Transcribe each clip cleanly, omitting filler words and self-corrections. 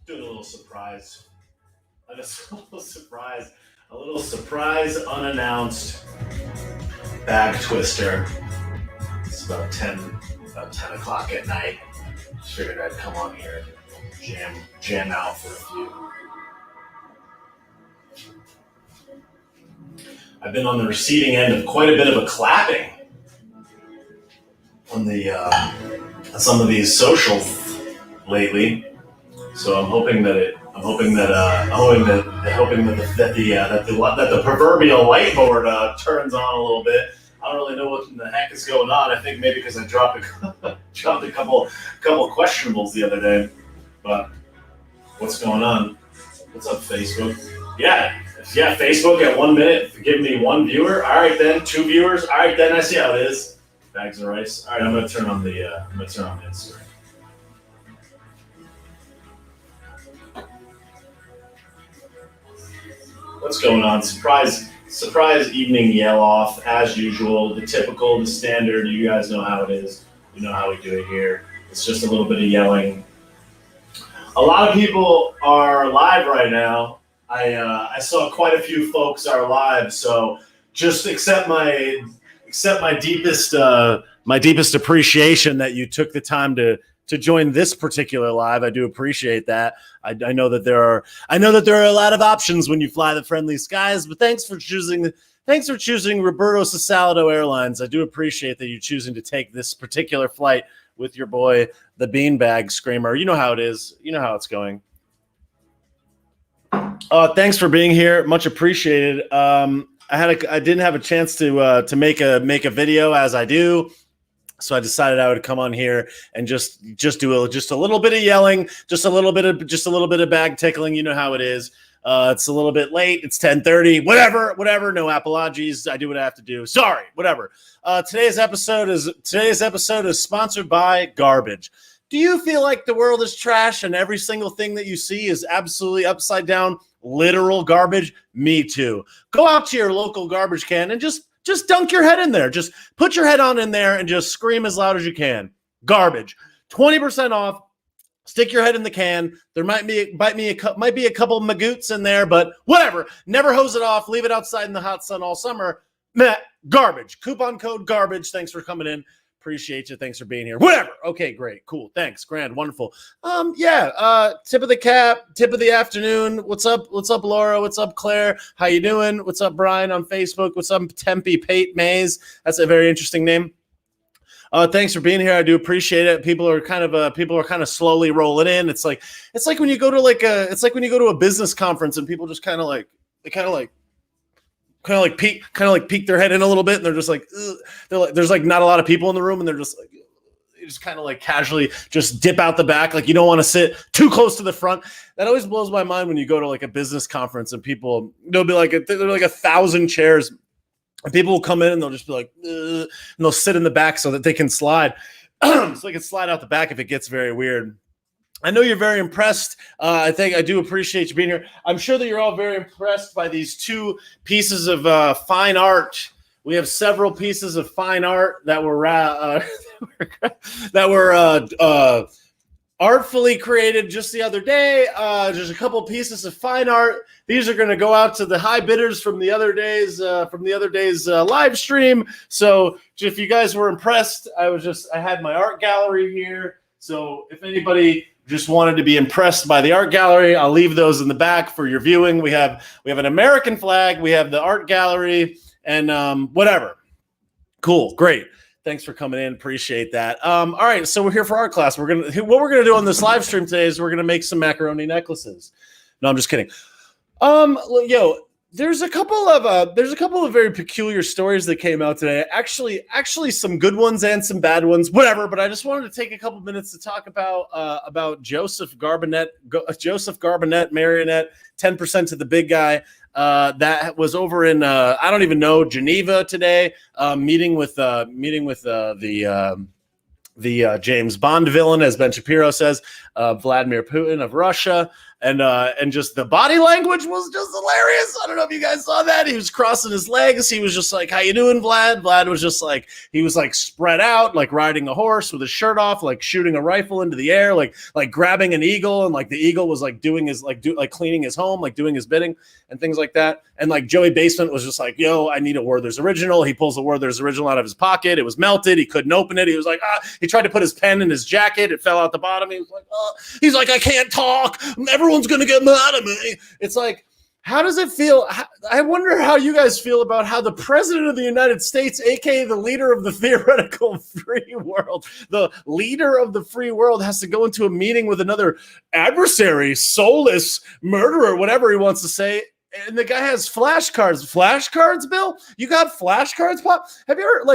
Doing a little surprise. A little surprise unannounced bag twister. It's about 10 o'clock at night. Just figured I'd come on here and jam out for a few. I've been on the receiving end of quite a bit of a clapping on the some of these socials lately. So I'm hoping that the proverbial light board turns on a little bit. I don't really know what in the heck is going on. I think maybe because I dropped a couple questionables the other day. But what's going on? What's up, Facebook? Yeah, Facebook at 1 minute, give me one viewer. All right then, 2 viewers. All right then, I see how it is. Bags of rice. All right, I'm gonna turn on the Instagram. What's going on? Surprise evening yell off as usual. The typical, the standard. You guys know how it is. You know how we do it here. It's just a little bit of yelling. A lot of people are live right now. I saw quite a few folks are live, so just accept my deepest appreciation that you took the time to join this particular live. I do appreciate that. I know that there are a lot of options when you fly the friendly skies, but thanks for choosing Roberto Sasaldo Airlines. I do appreciate that you're choosing to take this particular flight with your boy, the Beanbag Screamer. You know how it is. You know how it's going. Thanks for being here. Much appreciated. I didn't have a chance to make a video as I do. So I decided I would come on here and just do a little bit of yelling, just a little bit of bag tickling. You know how it is. It's a little bit late. It's 10:30. Whatever. No apologies. I do what I have to do. Sorry. Whatever. Today's episode is sponsored by Garbage. Do you feel like the world is trash and every single thing that you see is absolutely upside down, literal garbage? Me too. Go out to your local garbage can and just dunk your head in there. Just put your head on in there and just scream as loud as you can. Garbage. 20% off. Stick your head in the can. There might be a couple magoots in there, but whatever. Never hose it off. Leave it outside in the hot sun all summer. Garbage. Coupon code garbage. Thanks for coming in. Appreciate you. Thanks for being here. Whatever. Okay, great. Cool. Thanks. Grand. Wonderful. Tip of the cap, tip of the afternoon. What's up? What's up, Laura? What's up, Claire? How you doing? What's up, Brian on Facebook? What's up, Tempe Pate Mays? That's a very interesting name. Thanks for being here. I do appreciate it. People are kind of slowly rolling in. It's like when you go to a business conference and people just kind of peek their head in a little bit, and they're just like, ugh. They're like, there's like not a lot of people in the room, and they're just like, you just kind of like casually just dip out the back, like you don't want to sit too close to the front. That always blows my mind when you go to like a business conference and people, there'll be like 1,000 chairs, and people will come in and they'll just be like, ugh, and they'll sit in the back so that they can slide, so they can slide out the back if it gets very weird. I know you're very impressed. I do appreciate you being here. I'm sure that you're all very impressed by these 2 pieces of fine art. We have several pieces of fine art that were artfully created just the other day. There's a couple pieces of fine art. These are going to go out to the high bidders from the other day's live stream. So if you guys were impressed, I had my art gallery here. So if anybody just wanted to be impressed by the art gallery, I'll leave those in the back for your viewing. We have an American flag, we have the art gallery, and whatever. Cool, great. Thanks for coming in. Appreciate that. All right, so we're here for art class. What we're gonna do on this live stream today is we're gonna make some macaroni necklaces. No, I'm just kidding. There's a couple of very peculiar stories that came out today. Actually, some good ones and some bad ones. Whatever. But I just wanted to take a couple minutes to talk about Joseph Garbinet, Marionette, 10% to the big guy. That was over in I don't even know, Geneva today, meeting with the James Bond villain, as Ben Shapiro says, Vladimir Putin of Russia. and just the body language was just hilarious. I don't know if you guys saw that. He was crossing his legs. He was just like, "How you doing, Vlad?" Vlad was just like, he was like spread out, like riding a horse with his shirt off, like shooting a rifle into the air, like grabbing an eagle, and like the eagle was like doing his like cleaning his home, like doing his bidding and things like that. And like Joey Basement was just like, "Yo, I need a Werther's Original." He pulls a Werther's Original out of his pocket. It was melted. He couldn't open it. He was like, he tried to put his pen in his jacket. It fell out the bottom. He was like, he's like, "I can't talk. Everyone's going to get mad at me." It's like, how does it feel? I wonder how you guys feel about how the president of the United States, aka the leader of the theoretical free world, the leader of the free world, has to go into a meeting with another adversary, soulless murderer, whatever he wants to say. And the guy has flashcards. Flashcards, Bill? You got flashcards, Pop? Have you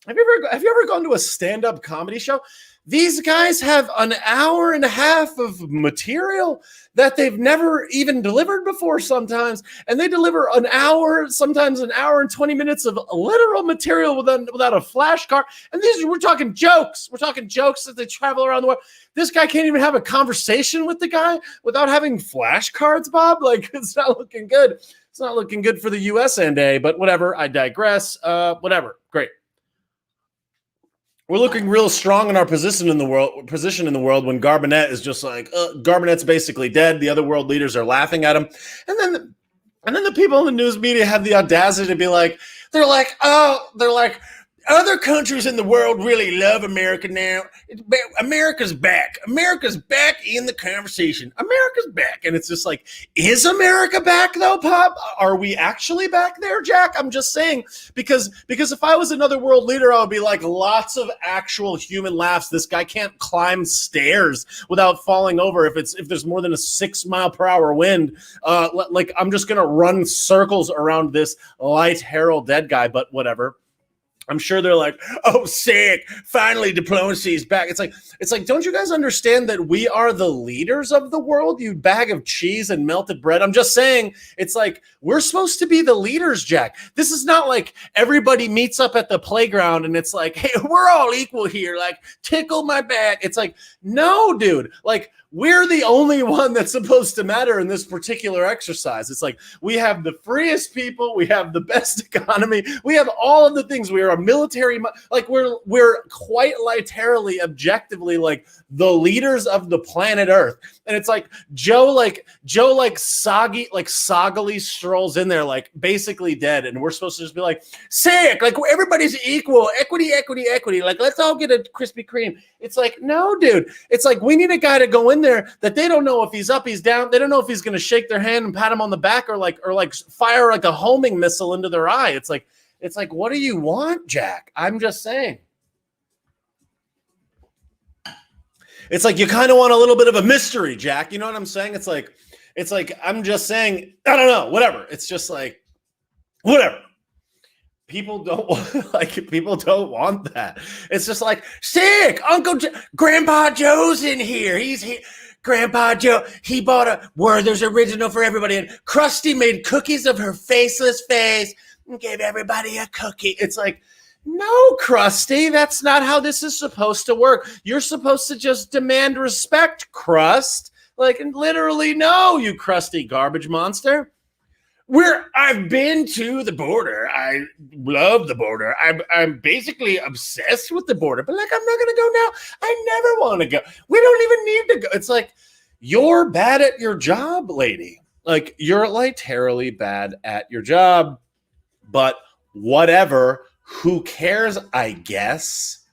ever gone to a stand-up comedy show? These guys have an hour and a half of material that they've never even delivered before sometimes. And they deliver an hour, sometimes an hour and 20 minutes of literal material without a flashcard. And we're talking jokes. We're talking jokes that they travel around the world. This guy can't even have a conversation with the guy without having flashcards, Bob. Like, it's not looking good. It's not looking good for the USA, but whatever. I digress. Whatever. Great. We're looking real strong in our position in the world when Garbanet is just like, Garbinet's basically dead. The other world leaders are laughing at him. And then the people in the news media have the audacity to be like, they're like, other countries in the world really love America now. America's back. America's back in the conversation. America's back. And it's just like, is America back though, Pop? Are we actually back there, Jack? I'm just saying, because if I was another world leader, I would be like, lots of actual human laughs. This guy can't climb stairs without falling over. If there's more than a 6 mile per hour wind, like I'm just going to run circles around this light Harold dead guy, but whatever. I'm sure they're like, "Oh, sick. Finally, diplomacy is back." It's like, don't you guys understand that we are the leaders of the world, you bag of cheese and melted bread? I'm just saying, it's like, we're supposed to be the leaders, Jack. This is not like everybody meets up at the playground and it's like, "Hey, we're all equal here. Like, tickle my back." It's like, no, dude. Like, we're the only one that's supposed to matter in this particular exercise. It's like, we have the freest people, we have the best economy, we have all of the things. We are a military, like we're quite literally, objectively, like the leaders of the planet Earth. And it's like Joe soggily strolls in there, like basically dead, and we're supposed to just be like, sick, like everybody's equal, equity, like let's all get a Krispy Kreme. It's like, no, dude. It's like, we need a guy to go in there that they don't know if he's up, he's down. They don't know if he's going to shake their hand and pat him on the back or fire like a homing missile into their eye. It's like, what do you want, Jack? I'm just saying. It's like, you kind of want a little bit of a mystery, Jack. You know what I'm saying? It's like, I'm just saying, I don't know, whatever. It's just like, whatever. People don't want that. It's just like, sick, Grandpa Joe's in here. He's here. Grandpa Joe, he bought a Werther's Original for everybody. And Krusty made cookies of her faceless face and gave everybody a cookie. It's like, no, Krusty, that's not how this is supposed to work. You're supposed to just demand respect, Crust. Like, literally, no, you crusty garbage monster. I've been to the border. I love the border. I'm basically obsessed with the border. But like, I'm not gonna go now. I never want to go. We don't even need to go. It's like, you're bad at your job, lady. Like, you're like terribly bad at your job. But whatever. Who cares? I guess.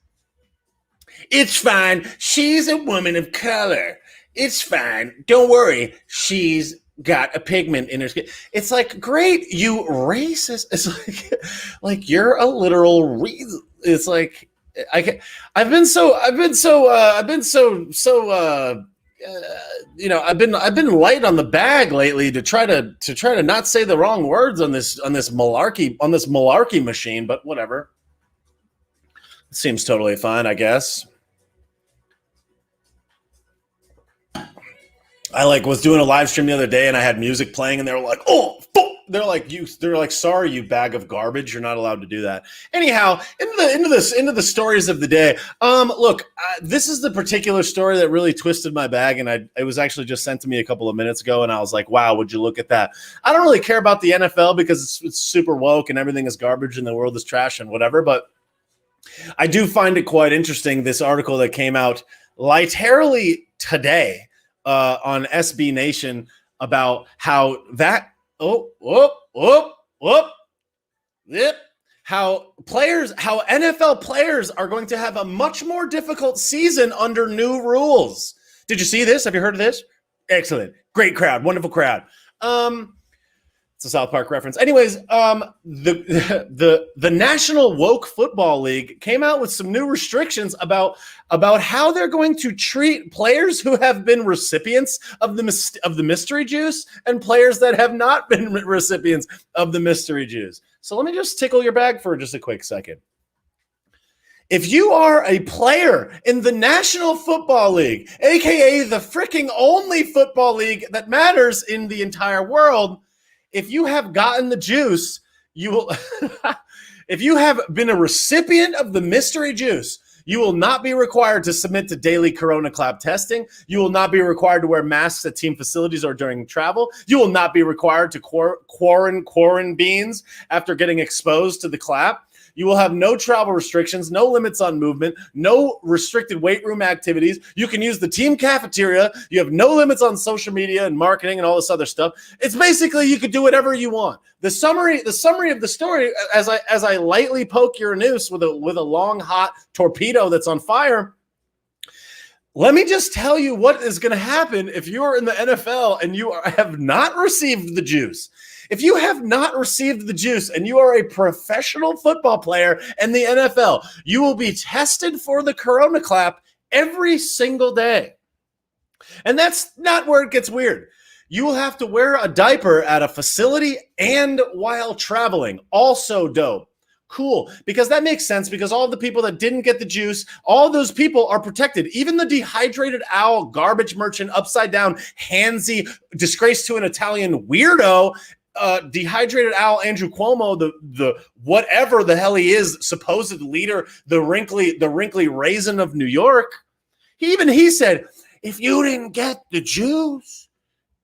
It's fine. She's a woman of color. It's fine. Don't worry. She's got a pigment in her skin. It's like, great, you racist. It's like you're a literal reason. It's like, I've been light on the bag lately to try to not say the wrong words on this malarkey machine, but whatever. It seems totally fine, I guess. I was doing a live stream the other day and I had music playing and they were like, "Oh, fuck, they're like, sorry, you bag of garbage. You're not allowed to do that. Anyhow, into the stories of the day. Look, this is the particular story that really twisted my bag, and it was actually just sent to me a couple of minutes ago, and I was like, wow, would you look at that? I don't really care about the NFL because it's super woke and everything is garbage and the world is trash and whatever, but I do find it quite interesting, this article that came out literally today on SB Nation about how that how NFL players are going to have a much more difficult season under new rules. Did you see this? Have you heard of this? Excellent. Great crowd. Wonderful crowd. It's a South Park reference. Anyways, the National Woke Football League came out with some new restrictions about how they're going to treat players who have been recipients of the mystery juice and players that have not been recipients of the mystery juice. So let me just tickle your bag for just a quick second. If you are a player in the National Football League, aka the freaking only football league that matters in the entire world, if you have gotten the juice, you will. If you have been a recipient of the mystery juice, you will not be required to submit to daily Corona Clap testing. You will not be required to wear masks at team facilities or during travel. You will not be required to quarantine beans after getting exposed to the clap. You will have no travel restrictions, no limits on movement, no restricted weight room activities. You can use the team cafeteria. You have no limits on social media and marketing and all this other stuff. It's basically you could do whatever you want. The summary of the story, as I lightly poke your noose with a long hot torpedo that's on fire. Let me just tell you what is going to happen if you are in the NFL and you have not received the juice. If you have not received the juice and you are a professional football player in the NFL, you will be tested for the Corona Clap every single day. And that's not where it gets weird. You will have to wear a diaper at a facility and while traveling. Also dope. Cool, because that makes sense because all the people that didn't get the juice, all those people are protected. Even the dehydrated owl, garbage merchant, upside down, handsy, disgrace to an Italian weirdo, dehydrated owl Andrew Cuomo, the whatever the hell he is, supposed leader, the wrinkly raisin of New York. He said, if you didn't get the juice,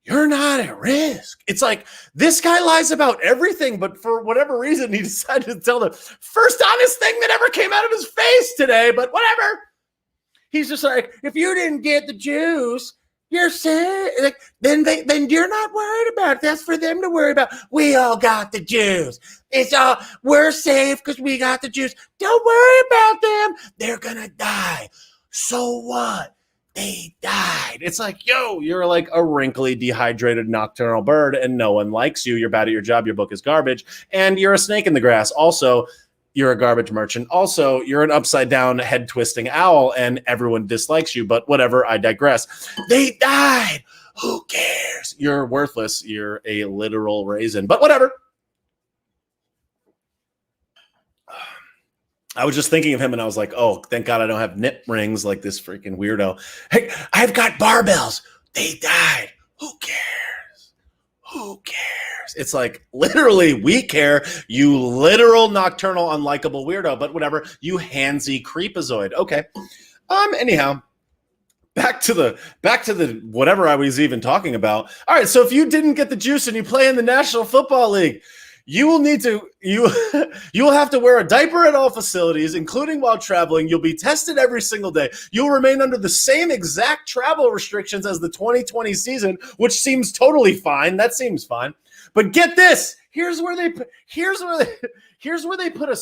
you're not at risk. It's like this guy lies about everything, but for whatever reason, he decided to tell the first honest thing that ever came out of his face today. But whatever. He's just like, if you didn't get the juice, you're safe. Like, then you're not worried about it. That's for them to worry about. We all got the juice. We're safe because we got the juice. Don't worry about them. They're gonna die. So what? They died. It's like, yo, you're like a wrinkly, dehydrated nocturnal bird and no one likes you. You're bad at your job. Your book is garbage. And you're a snake in the grass. Also, you're a garbage merchant. Also, you're an upside down, head twisting owl and everyone dislikes you. But whatever, I digress. They died. Who cares? You're worthless. You're a literal raisin. But whatever. I was just thinking of him and I was like, oh, thank God I don't have nip rings like this freaking weirdo. Hey, I've got barbells. They died. Who cares? Who cares? It's like, literally, we care, you literal nocturnal unlikable weirdo, but whatever, you handsy creepazoid. Okay. Anyhow, back to the whatever I was even talking about. All right, so if you didn't get the juice and you play in the National Football League, you will have to wear a diaper at all facilities, including while traveling. You'll be tested every single day. You'll remain under the same exact travel restrictions as the 2020 season, which seems totally fine. That seems fine. But get this. Here's where they put a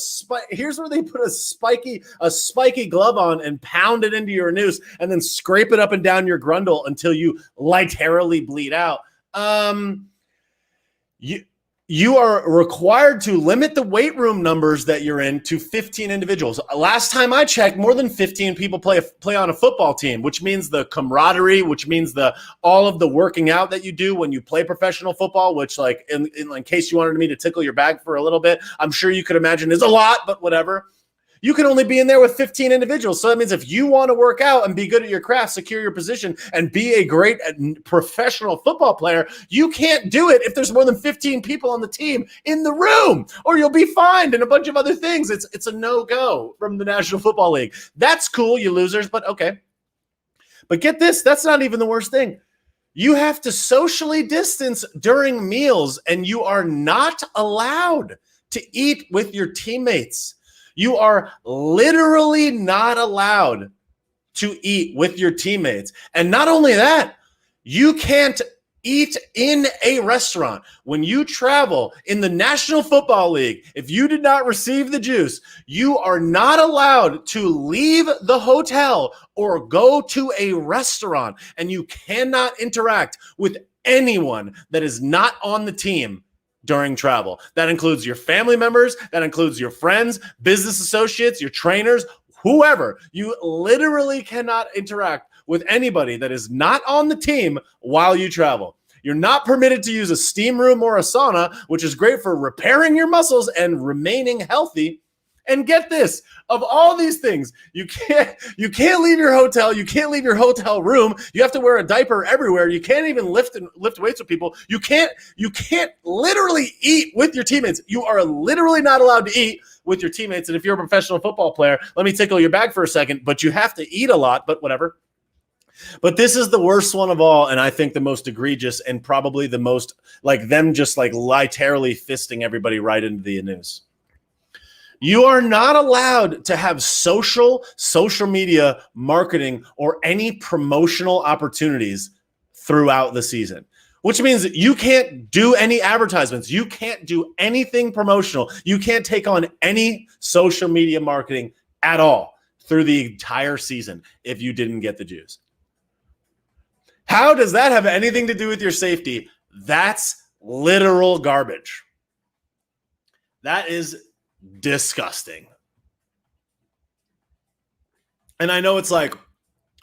spiky glove on and pound it into your noose and then scrape it up and down your grundle until you literally bleed out. You are required to limit the weight room numbers that you're in to 15 individuals. Last time I checked, more than 15 people play on a football team, which means the camaraderie, which means all of the working out that you do when you play professional football, which like in case you wanted me to tickle your bag for a little bit, I'm sure you could imagine is a lot, but whatever. You can only be in there with 15 individuals. So that means if you want to work out and be good at your craft, secure your position, and be a great professional football player, you can't do it if there's more than 15 people on the team in the room, or you'll be fined and a bunch of other things. It's a no-go from the National Football League. That's cool, you losers, but okay. But get this, that's not even the worst thing. You have to socially distance during meals, and you are not allowed to eat with your teammates. You are literally not allowed to eat with your teammates. And not only that, you can't eat in a restaurant. When you travel in the National Football League, if you did not receive the juice, you are not allowed to leave the hotel or go to a restaurant, and you cannot interact with anyone that is not on the team during travel. That includes your family members, that includes your friends, business associates, your trainers, whoever. You literally cannot interact with anybody that is not on the team while you travel. You're not permitted to use a steam room or a sauna, which is great for repairing your muscles and remaining healthy. And get this, of all these things, you can't leave your hotel. You can't leave your hotel room. You have to wear a diaper everywhere. You can't even lift weights with people. You can't literally eat with your teammates. You are literally not allowed to eat with your teammates. And if you're a professional football player, let me tickle your bag for a second, but you have to eat a lot, but whatever. But this is the worst one of all, and I think the most egregious, and probably the most like them just like literally fisting everybody right into the news. You are not allowed to have social media marketing or any promotional opportunities throughout the season, which means you can't do any advertisements. You can't do anything promotional. You can't take on any social media marketing at all through the entire season if you didn't get the juice. How does that have anything to do with your safety? That's literal garbage. That is disgusting. And I know it's like,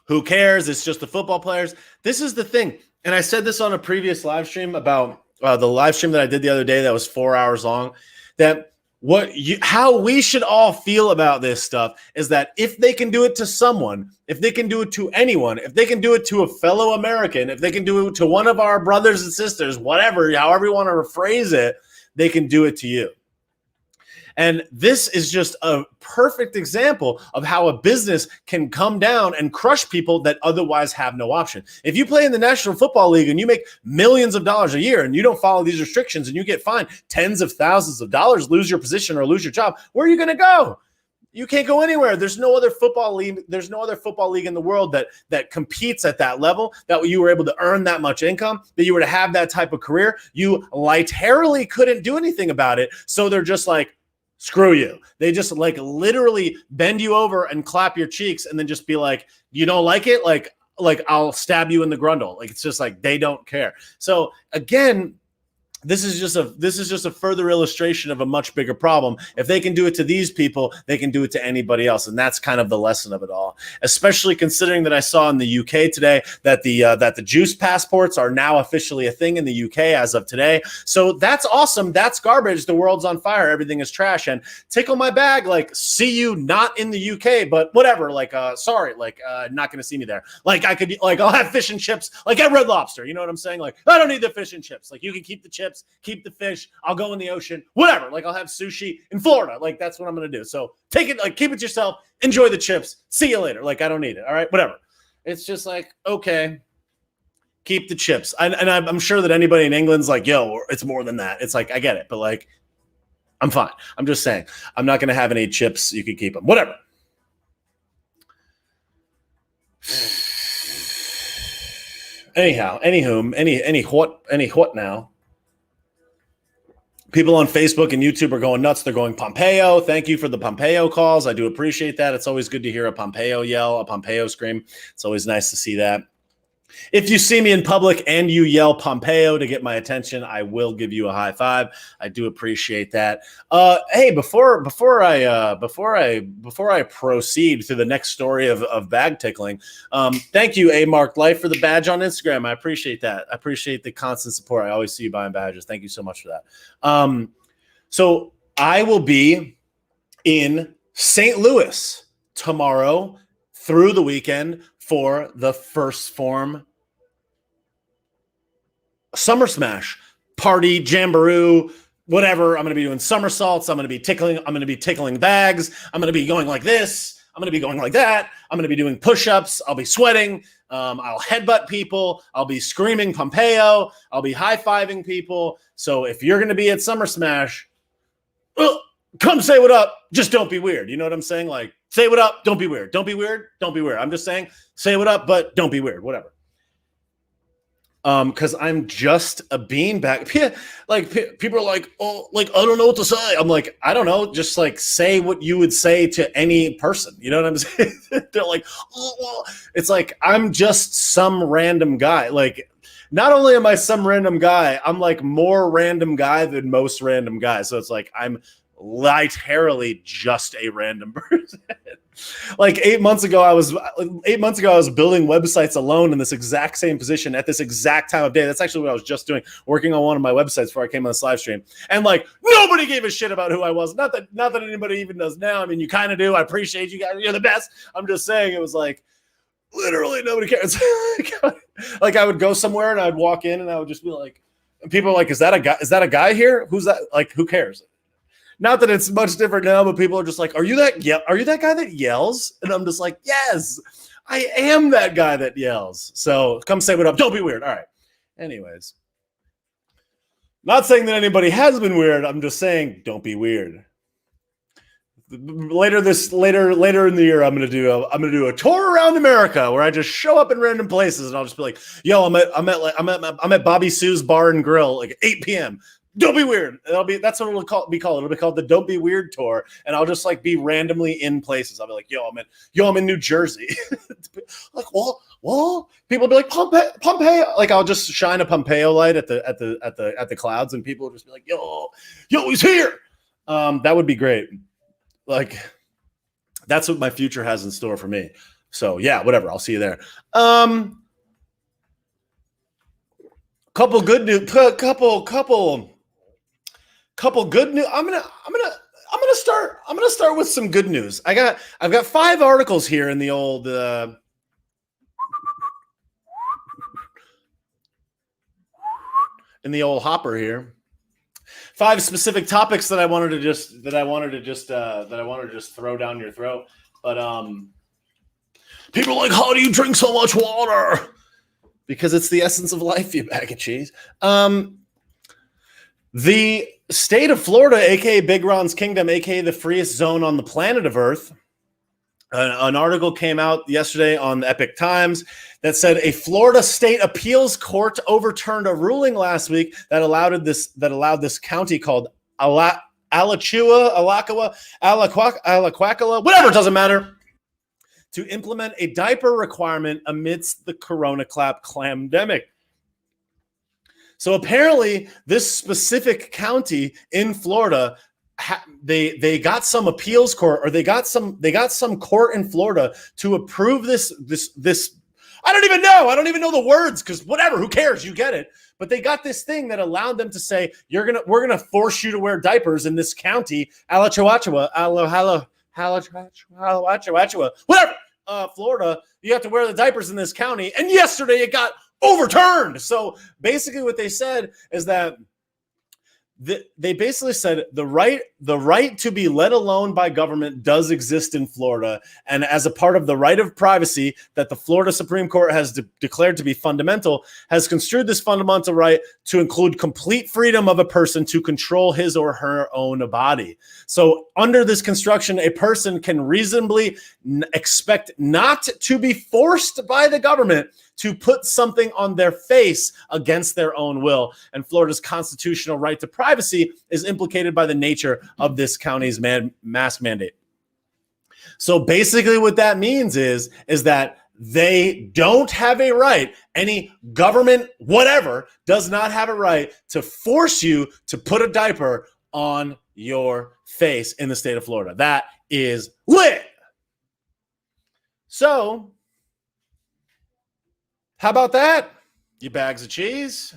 who cares? It's just the football players. This is the thing. And I said this on a previous live stream about the live stream that I did the other day that was 4 hours long, that how we should all feel about this stuff is that if they can do it to someone, if they can do it to anyone, if they can do it to a fellow American, if they can do it to one of our brothers and sisters, whatever, however you want to rephrase it, they can do it to you. And this is just a perfect example of how a business can come down and crush people that otherwise have no option. If you play in the National Football League and you make millions of dollars a year and you don't follow these restrictions and you get fined tens of thousands of dollars, lose your position or lose your job, where are you going to go? You can't go anywhere. There's no other football league. There's no other football league in the world that competes at that level, that you were able to earn that much income, that you were to have that type of career. You literally couldn't do anything about it. So they're just like, screw you. They just like literally bend you over and clap your cheeks and then just be like, you don't like it? Like I'll stab you in the grundle. Like, it's just like, they don't care. So again, this is just a further illustration of a much bigger problem. If they can do it to these people, they can do it to anybody else. And that's kind of the lesson of it all, especially considering that I saw in the UK today that the juice passports are now officially a thing in the UK as of today. So that's awesome. That's garbage. The world's on fire. Everything is trash. And tickle my bag, like, see you not in the UK, but whatever. Like, sorry, like, not going to see me there. Like, I could, like, I'll have fish and chips, like at Red Lobster. You know what I'm saying? Like, I don't need the fish and chips. Like, you can keep the chips. Keep the fish. I'll go in the ocean, whatever. Like, I'll have sushi in Florida. Like, that's what I'm going to do. So take it, like, keep it yourself. Enjoy the chips. See you later. Like, I don't need it. All right, whatever. It's just like, okay, keep the chips. And I'm sure that anybody in England's like, yo, it's more than that. It's like, I get it, but like, I'm fine. I'm just saying, I'm not going to have any chips. You can keep them. Whatever. Anyhow, any what now? People on Facebook and YouTube are going nuts. They're going Pompeo. Thank you for the Pompeo calls. I do appreciate that. It's always good to hear a Pompeo yell, a Pompeo scream. It's always nice to see that. If you see me in public and you yell Pompeo to get my attention, I will give you a high five. I do appreciate that. Hey, before I proceed to the next story of bag tickling, thank you, A Marked Life, for the badge on Instagram. I appreciate that. I appreciate the constant support. I always see you buying badges. Thank you so much for that. So I will be in St. Louis tomorrow through the weekend for the First Form Summer Smash party, jamboree, whatever. I'm going to be doing somersaults. I'm going to be tickling bags. I'm going to be going like this. I'm going to be going like that. I'm going to be doing push-ups. I'll be sweating. I'll headbutt people. I'll be screaming Pompeo. I'll be high-fiving people. So if you're going to be at Summer Smash, come say what up. Just don't be weird. You know what I'm saying? Like, say what up. Don't be weird. Don't be weird. Don't be weird. I'm just saying, say what up, but don't be weird. Whatever. Because I'm just a beanbag. Like people are like, oh, like I don't know what to say. I'm like, I don't know. Just like say what you would say to any person. You know what I'm saying? They're like, oh, well. It's like I'm just some random guy. Like, not only am I some random guy, I'm like more random guy than most random guys. So it's like I'm literally just a random person. Like 8 months ago, I was building websites alone in this exact same position at this exact time of day. That's actually what I was just doing, working on one of my websites before I came on this live stream. And like nobody gave a shit about who I was. Not that anybody even does now. I mean, you kind of do. I appreciate you guys. You're the best. I'm just saying it was like literally nobody cares. Like I would go somewhere and I'd walk in and I would just be like, and people are like, is that a guy? Is that a guy here? Who's that? Like, who cares? Not that it's much different now, but people are just like, are you that guy that yells? And I'm just like, yes, I am that guy that yells. So come say what up. Don't be weird. All right. Anyways, not saying that anybody has been weird. I'm just saying, don't be weird. Later in the year, I'm gonna do a tour around America where I just show up in random places and I'll just be like, yo, I'm at Bobby Sue's Bar and Grill like 8 p.m. Don't be weird. That's what it'll be called. It'll be called the Don't Be Weird Tour. And I'll just like be randomly in places. I'll be like, I'm in New Jersey. Like, well, people will be like, Pompeo. Like I'll just shine a Pompeo light at the clouds and people will just be like, yo, he's here. That would be great. Like that's what my future has in store for me. So yeah, whatever. I'll see you there. Couple good news. Couple good news. I'm gonna start with some good news. I've got 5 articles here in the old hopper here. 5 specific topics that I wanted to just throw down your throat. But people are like, how do you drink so much water? Because it's the essence of life, you bag of cheese. The state of Florida, aka Big Ron's Kingdom, aka the freest zone on the planet of Earth. An article came out yesterday on the Epic Times that said a Florida state appeals court overturned a ruling last week that allowed this county called Alachua, whatever, it doesn't matter, to implement a diaper requirement amidst the corona clamdemic. So apparently, this specific county in Florida, they got some appeals court, or they got some court in Florida to approve this. I don't even know the words, because whatever, who cares? You get it. But they got this thing that allowed them to say we're gonna force you to wear diapers in this county, Alachua, whatever, Florida. You have to wear the diapers in this county, and yesterday it got overturned. So basically what they said is that they basically said the right to be let alone by government does exist in Florida, and as a part of the right of privacy that the Florida Supreme Court has declared to be fundamental, has construed this fundamental right to include complete freedom of a person to control his or her own body. So under this construction, a person can reasonably expect not to be forced by the government to put something on their face against their own will. And Florida's constitutional right to privacy is implicated by the nature of this county's mask mandate. So basically what that means is that they don't have a right, any government, whatever, does not have a right to force you to put a diaper on your face in the state of Florida. That is lit. So how about that, you bags of cheese?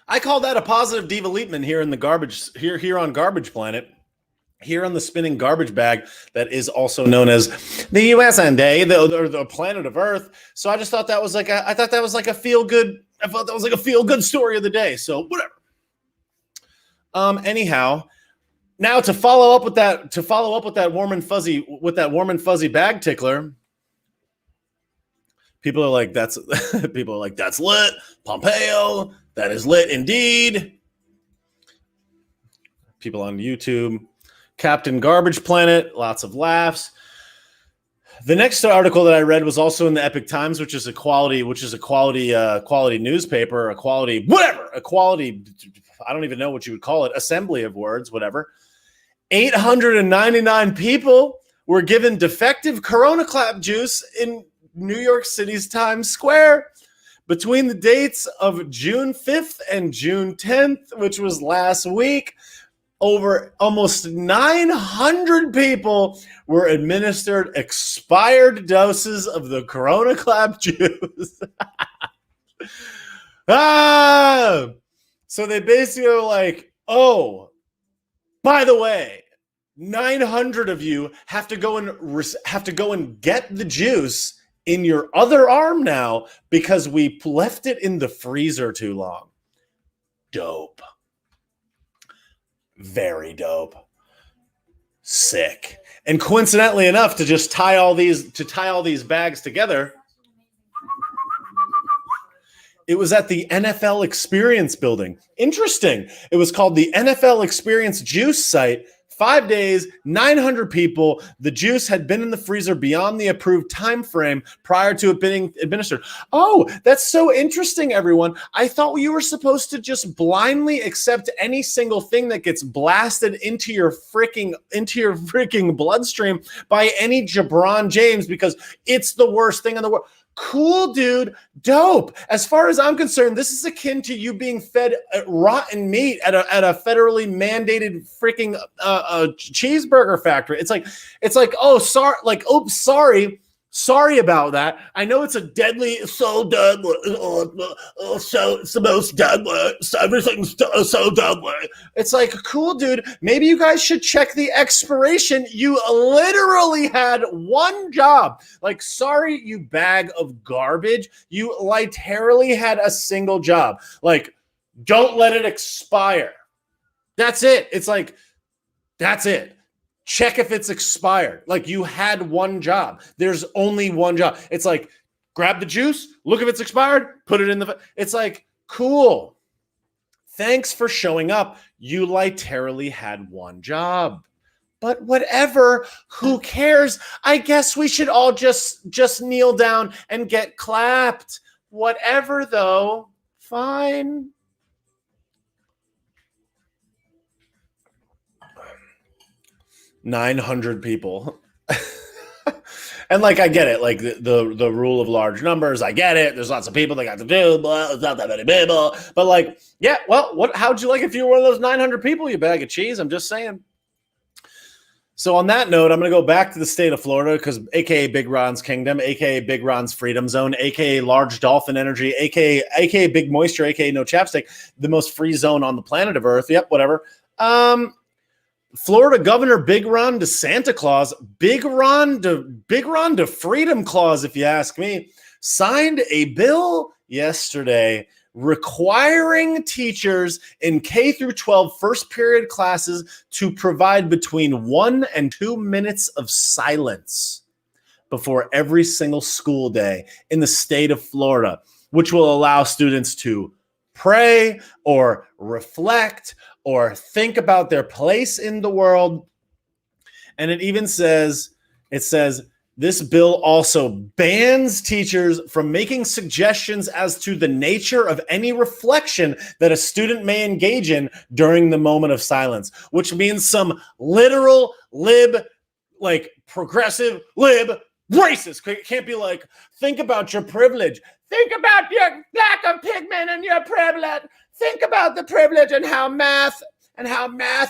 I call that a positive Diva Liepman here in the garbage here on Garbage Planet. Here on the spinning garbage bag that is also known as the USA, the planet of Earth. So I just thought that was like a feel good. I thought that was like a feel good story of the day. So whatever. Anyhow, now to follow up with that warm and fuzzy bag tickler. People are like, that's lit. Pompeo, that is lit indeed. People on YouTube. Captain Garbage Planet, lots of laughs. The next article that I read was also in the Epic Times, which is a quality newspaper, a quality, I don't even know what you would call it, assembly of words, whatever. 899 people were given defective Corona Clap juice in New York City's Times Square between the dates of June 5th and June 10th, which was last week. Over almost 900 people were administered expired doses of the Corona Clap juice. So they basically were like, oh, by the way, 900 of you have to go and get the juice in your other arm now because we left it in the freezer too long. Dope. Very dope. Sick. And coincidentally enough, to just tie all these bags together, it was at the NFL Experience building. Interesting. It was called the NFL Experience Juice site. 5 days, 900 people. The juice had been in the freezer beyond the approved time frame prior to it being administered. Oh, that's so interesting, everyone. I thought you were supposed to just blindly accept any single thing that gets blasted into your freaking bloodstream by any LeBron James because it's the worst thing in the world. Cool, dude. Dope. As far as I'm concerned, this is akin to you being fed rotten meat at a federally mandated freaking cheeseburger factory. It's like, oh, sorry, like, oops, sorry about that. I know it's a deadly, so deadly, so it's the most deadly. Everything's so deadly. It's like, cool, dude. Maybe you guys should check the expiration. You literally had one job. Like, sorry, you bag of garbage. You literally had a single job. Like, don't let it expire. That's it. It's like, that's it. Check if it's expired. Like, you had one job. There's only one job. It's like, grab the juice, look if it's expired, put it in the... It's like, cool. Thanks for showing up. You literally had one job. But whatever, who cares? I guess we should all just kneel down and get clapped. Whatever, though. Fine. 900 people. And like, I get it. Like the rule of large numbers. I get it. There's lots of people that got to do, but it's not that many people. But like, yeah, well, how'd you like if you were one of those 900 people, you bag of cheese? I'm just saying. So on that note, I'm going to go back to the state of Florida because AKA Big Ron's Kingdom, AKA Big Ron's Freedom Zone, AKA Large Dolphin Energy, AKA Big Moisture, AKA No Chapstick, the most free zone on the planet of Earth. Yep, whatever. Florida Governor Big Ron to Santa Claus, Big Ron to Freedom Claus, if you ask me, signed a bill yesterday requiring teachers in K through 12 first period classes to provide between 1 and 2 minutes of silence before every single school day in the state of Florida, which will allow students to pray or reflect or think about their place in the world. And it says, this bill also bans teachers from making suggestions as to the nature of any reflection that a student may engage in during the moment of silence, which means some literal progressive lib racist can't be like, think about your privilege. Think about your lack of pigment and your privilege. Think about the privilege and how math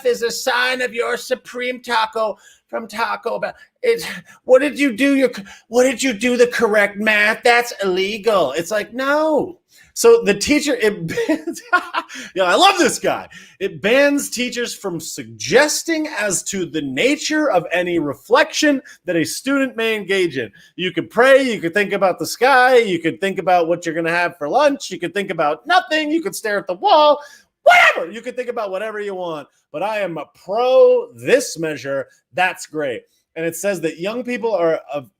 is a sign of your supreme taco from Taco Bell. What did you do the correct math? That's illegal. It's like, no. So the teacher, it bans, yeah, I love this guy. It bans teachers from suggesting as to the nature of any reflection that a student may engage in. You could pray, you could think about the sky, you could think about what you're going to have for lunch, you could think about nothing, you could stare at the wall, whatever. You could think about whatever you want. But I am a pro this measure. That's great. And it says that young people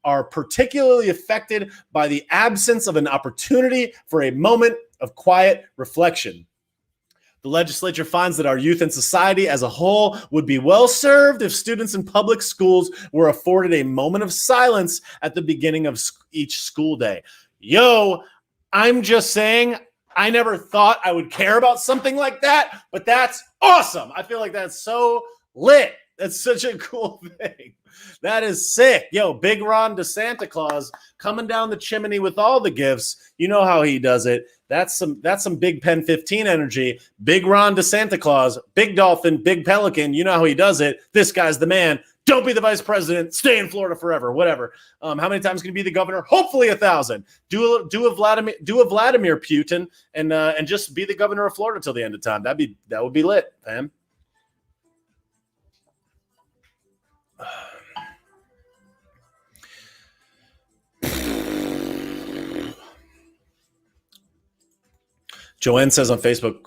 are particularly affected by the absence of an opportunity for a moment of quiet reflection. The legislature finds that our youth and society as a whole would be well served if students in public schools were afforded a moment of silence at the beginning of each school day. Yo, I'm just saying, I never thought I would care about something like that, but that's awesome. I feel like that's so lit. That's such a cool thing. That is sick. Yo, Big Ron to Santa Claus coming down the chimney with all the gifts. You know how he does it. That's some Big Pen 15 energy. Big Ron to Santa Claus, Big Dolphin, Big Pelican. You know how he does it. This guy's the man. Don't be the vice president. Stay in Florida forever. Whatever. How many times can you be the governor? Hopefully 1,000. Do a Vladimir Putin and just be the governor of Florida till the end of time. That would be lit, fam. Joanne says on Facebook,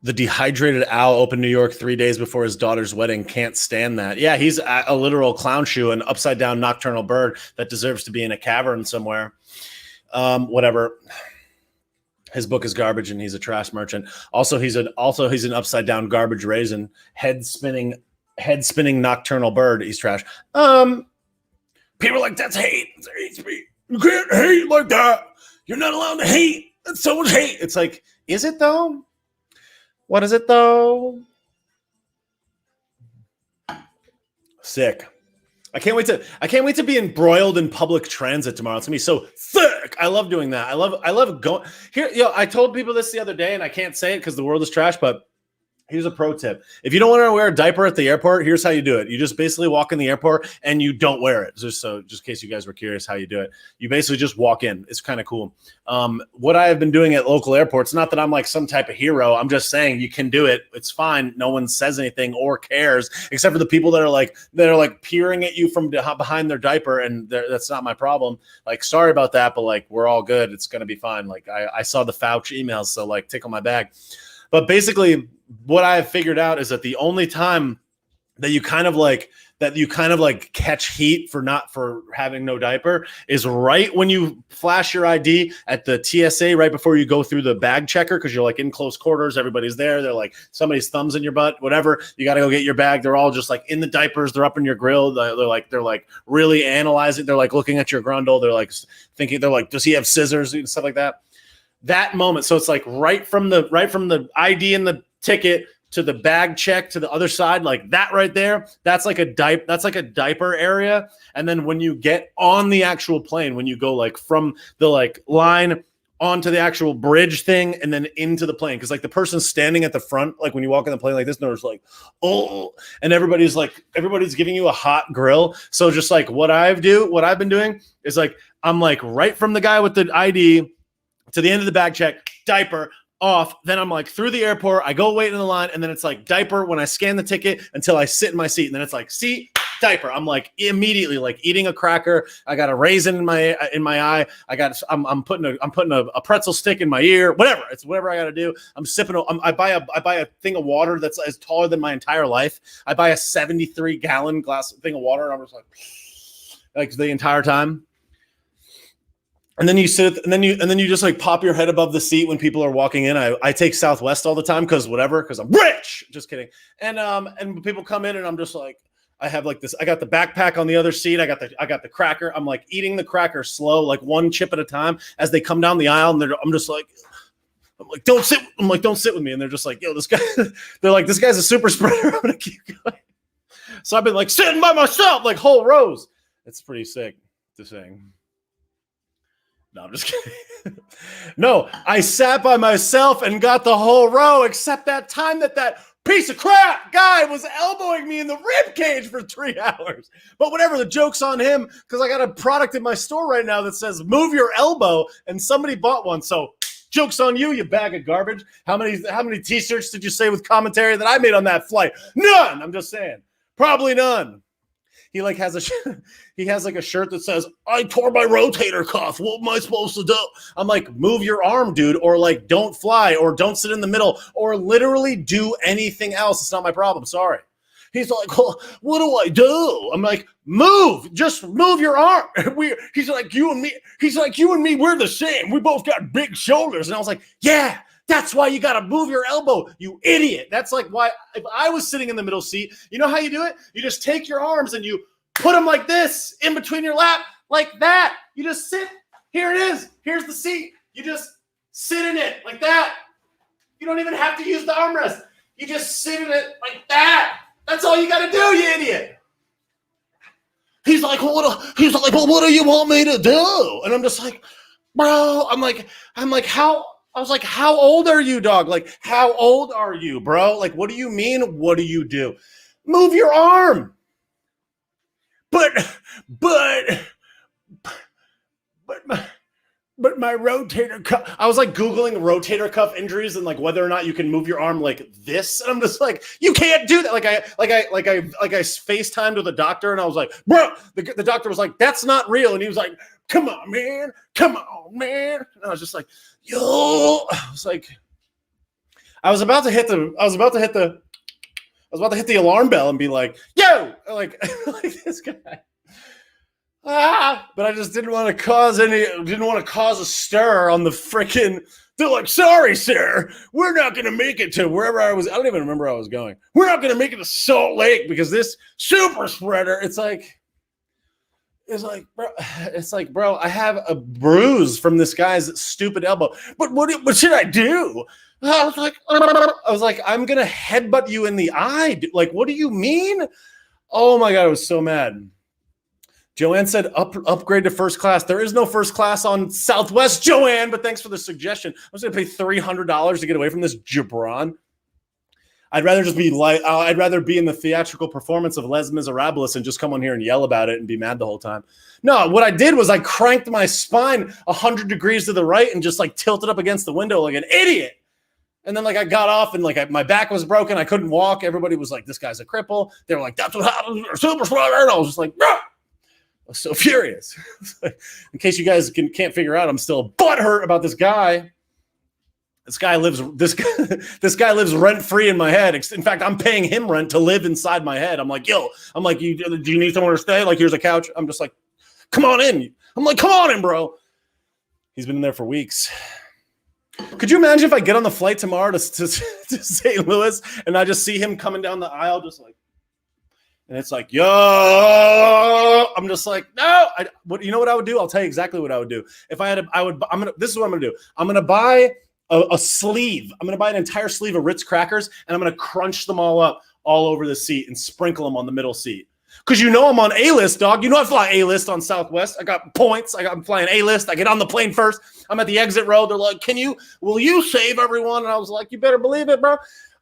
the dehydrated owl opened New York 3 days before his daughter's wedding. Can't stand that. Yeah, he's a literal clown shoe, an upside down nocturnal bird that deserves to be in a cavern somewhere. Whatever. His book is garbage, and he's a trash merchant. Also, he's an upside down garbage raisin, head spinning nocturnal bird. He's trash. People are like, that's hate. That's hate speech. You can't hate like that. You're not allowed to hate. That's so much hate. It's like, is it though? What is it though? Sick. I can't wait to be embroiled in public transit tomorrow. It's gonna be so thick. I love doing that. I love going here. I told people this the other day, and I can't say it because the world is trash, but here's a pro tip. If you don't want to wear a diaper at the airport, here's how you do it. You just basically walk in the airport and you don't wear it. Just in case you guys were curious how you do it. You basically just walk in. It's kind of cool. What I have been doing at local airports, not that I'm like some type of hero. I'm just saying you can do it. It's fine. No one says anything or cares, except for the people that are like peering at you from behind their diaper, and that's not my problem. Like, sorry about that, but like, we're all good. It's going to be fine. Like, I saw the Fauci emails, so like, tickle my bag. But basically, what I have figured out is that the only time that you kind of like catch heat for having no diaper is right when you flash your ID at the TSA right before you go through the bag checker, because you're like in close quarters, everybody's there, they're like somebody's thumbs in your butt, whatever, you got to go get your bag. They're all just like in the diapers, they're up in your grill, they're like really analyzing, they're like looking at your grundle, they're like thinking, they're like, does he have scissors and stuff like that. That moment, so it's like right from the ID and the ticket to the bag check to the other side, like that right there, that's like a diaper area. And then when you get on the actual plane, when you go like from the like line onto the actual bridge thing and then into the plane, because like the person standing at the front, like when you walk in the plane like this, and there's like, oh, and everybody's giving you a hot grill. So just like what I've been doing is like, I'm like right from the guy with the ID to the end of the bag check, diaper off. Then I'm like through the airport. I go wait in the line, and then it's like diaper when I scan the ticket until I sit in my seat, and then it's like seat, diaper. I'm like immediately like eating a cracker. I got a raisin in my eye. I'm putting a pretzel stick in my ear. Whatever. It's whatever I got to do. I'm sipping. I buy a thing of water that's as taller than my entire life. I buy a 73-gallon glass thing of water, and I'm just like the entire time. And then you sit, and then you just like pop your head above the seat when people are walking in. I take Southwest all the time because I'm rich. Just kidding. And people come in, and I'm just like, I have like this. I got the backpack on the other seat. I got the cracker. I'm like eating the cracker slow, like one chip at a time as they come down the aisle. And I'm like, don't sit with me. And they're just like, yo, this guy. They're like, this guy's a super spreader. I'm gonna keep going. So I've been like sitting by myself, like whole rows. It's pretty sick to sing. No, I'm just kidding. No, I sat by myself and got the whole row, except that time that piece of crap guy was elbowing me in the rib cage for 3 hours. But whatever, the joke's on him, because I got a product in my store right now that says move your elbow, and somebody bought one. So Joke's on you, you bag of garbage. How many t-shirts did you say with commentary that I made on that flight? None. I'm just saying. Probably none. He like has he has like a shirt that says, I tore my rotator cuff. What am I supposed to do? I'm like, move your arm, dude, or like don't fly, or don't sit in the middle, or literally do anything else. It's not my problem. Sorry. He's like, well, what do I do? I'm like, move. Just move your arm. He's like, you and me. He's like, you and me, we're the same. We both got big shoulders. And I was like, yeah. That's why you got to move your elbow, you idiot. That's like why if I was sitting in the middle seat, you know how you do it? You just take your arms and you put them like this in between your lap, like that. You just sit. Here it is. Here's the seat. You just sit in it like that. You don't even have to use the armrest. You just sit in it like that. That's all you got to do, you idiot. He's like, well, what do you want me to do? And I'm just like, bro, I'm like, how? I was like, how old are you, dog? Like, how old are you, bro? Like, what do you mean? What do you do? Move your arm. But my rotator cuff. I was like Googling rotator cuff injuries and like whether or not you can move your arm like this. And I'm just like, you can't do that. Like I FaceTimed with a doctor and I was like, bro, the doctor was like, that's not real. And he was like, come on, man. And I was just like, yo, I was about to hit the alarm bell and be like, yo, like this guy. But I just didn't want to cause a stir on the freaking. They're like, sorry, sir, we're not going to make it to wherever I was. I don't even remember where I was going. We're not going to make it to Salt Lake because this super spreader. It's like, bro, I have a bruise from this guy's stupid elbow. But what should I do? I was like, I'm going to headbutt you in the eye. Like, what do you mean? Oh my God, I was so mad. Joanne said upgrade to first class. There is no first class on Southwest, Joanne, but thanks for the suggestion. I was going to pay $300 to get away from this jabron. I'd rather be in the theatrical performance of Les Miserables and just come on here and yell about it and be mad the whole time. No, what I did was I cranked my spine 100 degrees to the right and just like tilted up against the window like an idiot. And then like I got off and like my back was broken. I couldn't walk. Everybody was like, this guy's a cripple. They were like, that's what happens. Super spreader. And I was just like, nah! I was so furious. In case you guys can't figure out, I'm still butthurt about this guy. This guy lives rent free in my head. In fact, I'm paying him rent to live inside my head. I'm like, do you need somewhere to stay? Like, here's a couch. I'm just like, come on in. I'm like, come on in, bro. He's been in there for weeks. Could you imagine if I get on the flight tomorrow to St. Louis and I just see him coming down the aisle, just like, and it's like, yo, I'm just like, no. You know what I would do? I'll tell you exactly what I would do. If I had, this is what I'm gonna do. I'm gonna buy a sleeve. I'm gonna buy an entire sleeve of Ritz crackers, and I'm gonna crunch them all up all over the seat and sprinkle them on the middle seat. Because you know I'm on A-list, dog. You know I fly A-list on Southwest. I got points. I'm flying A-list. I get on the plane first. I'm at the exit row. They're like, will you save everyone? And I was like, you better believe it, bro.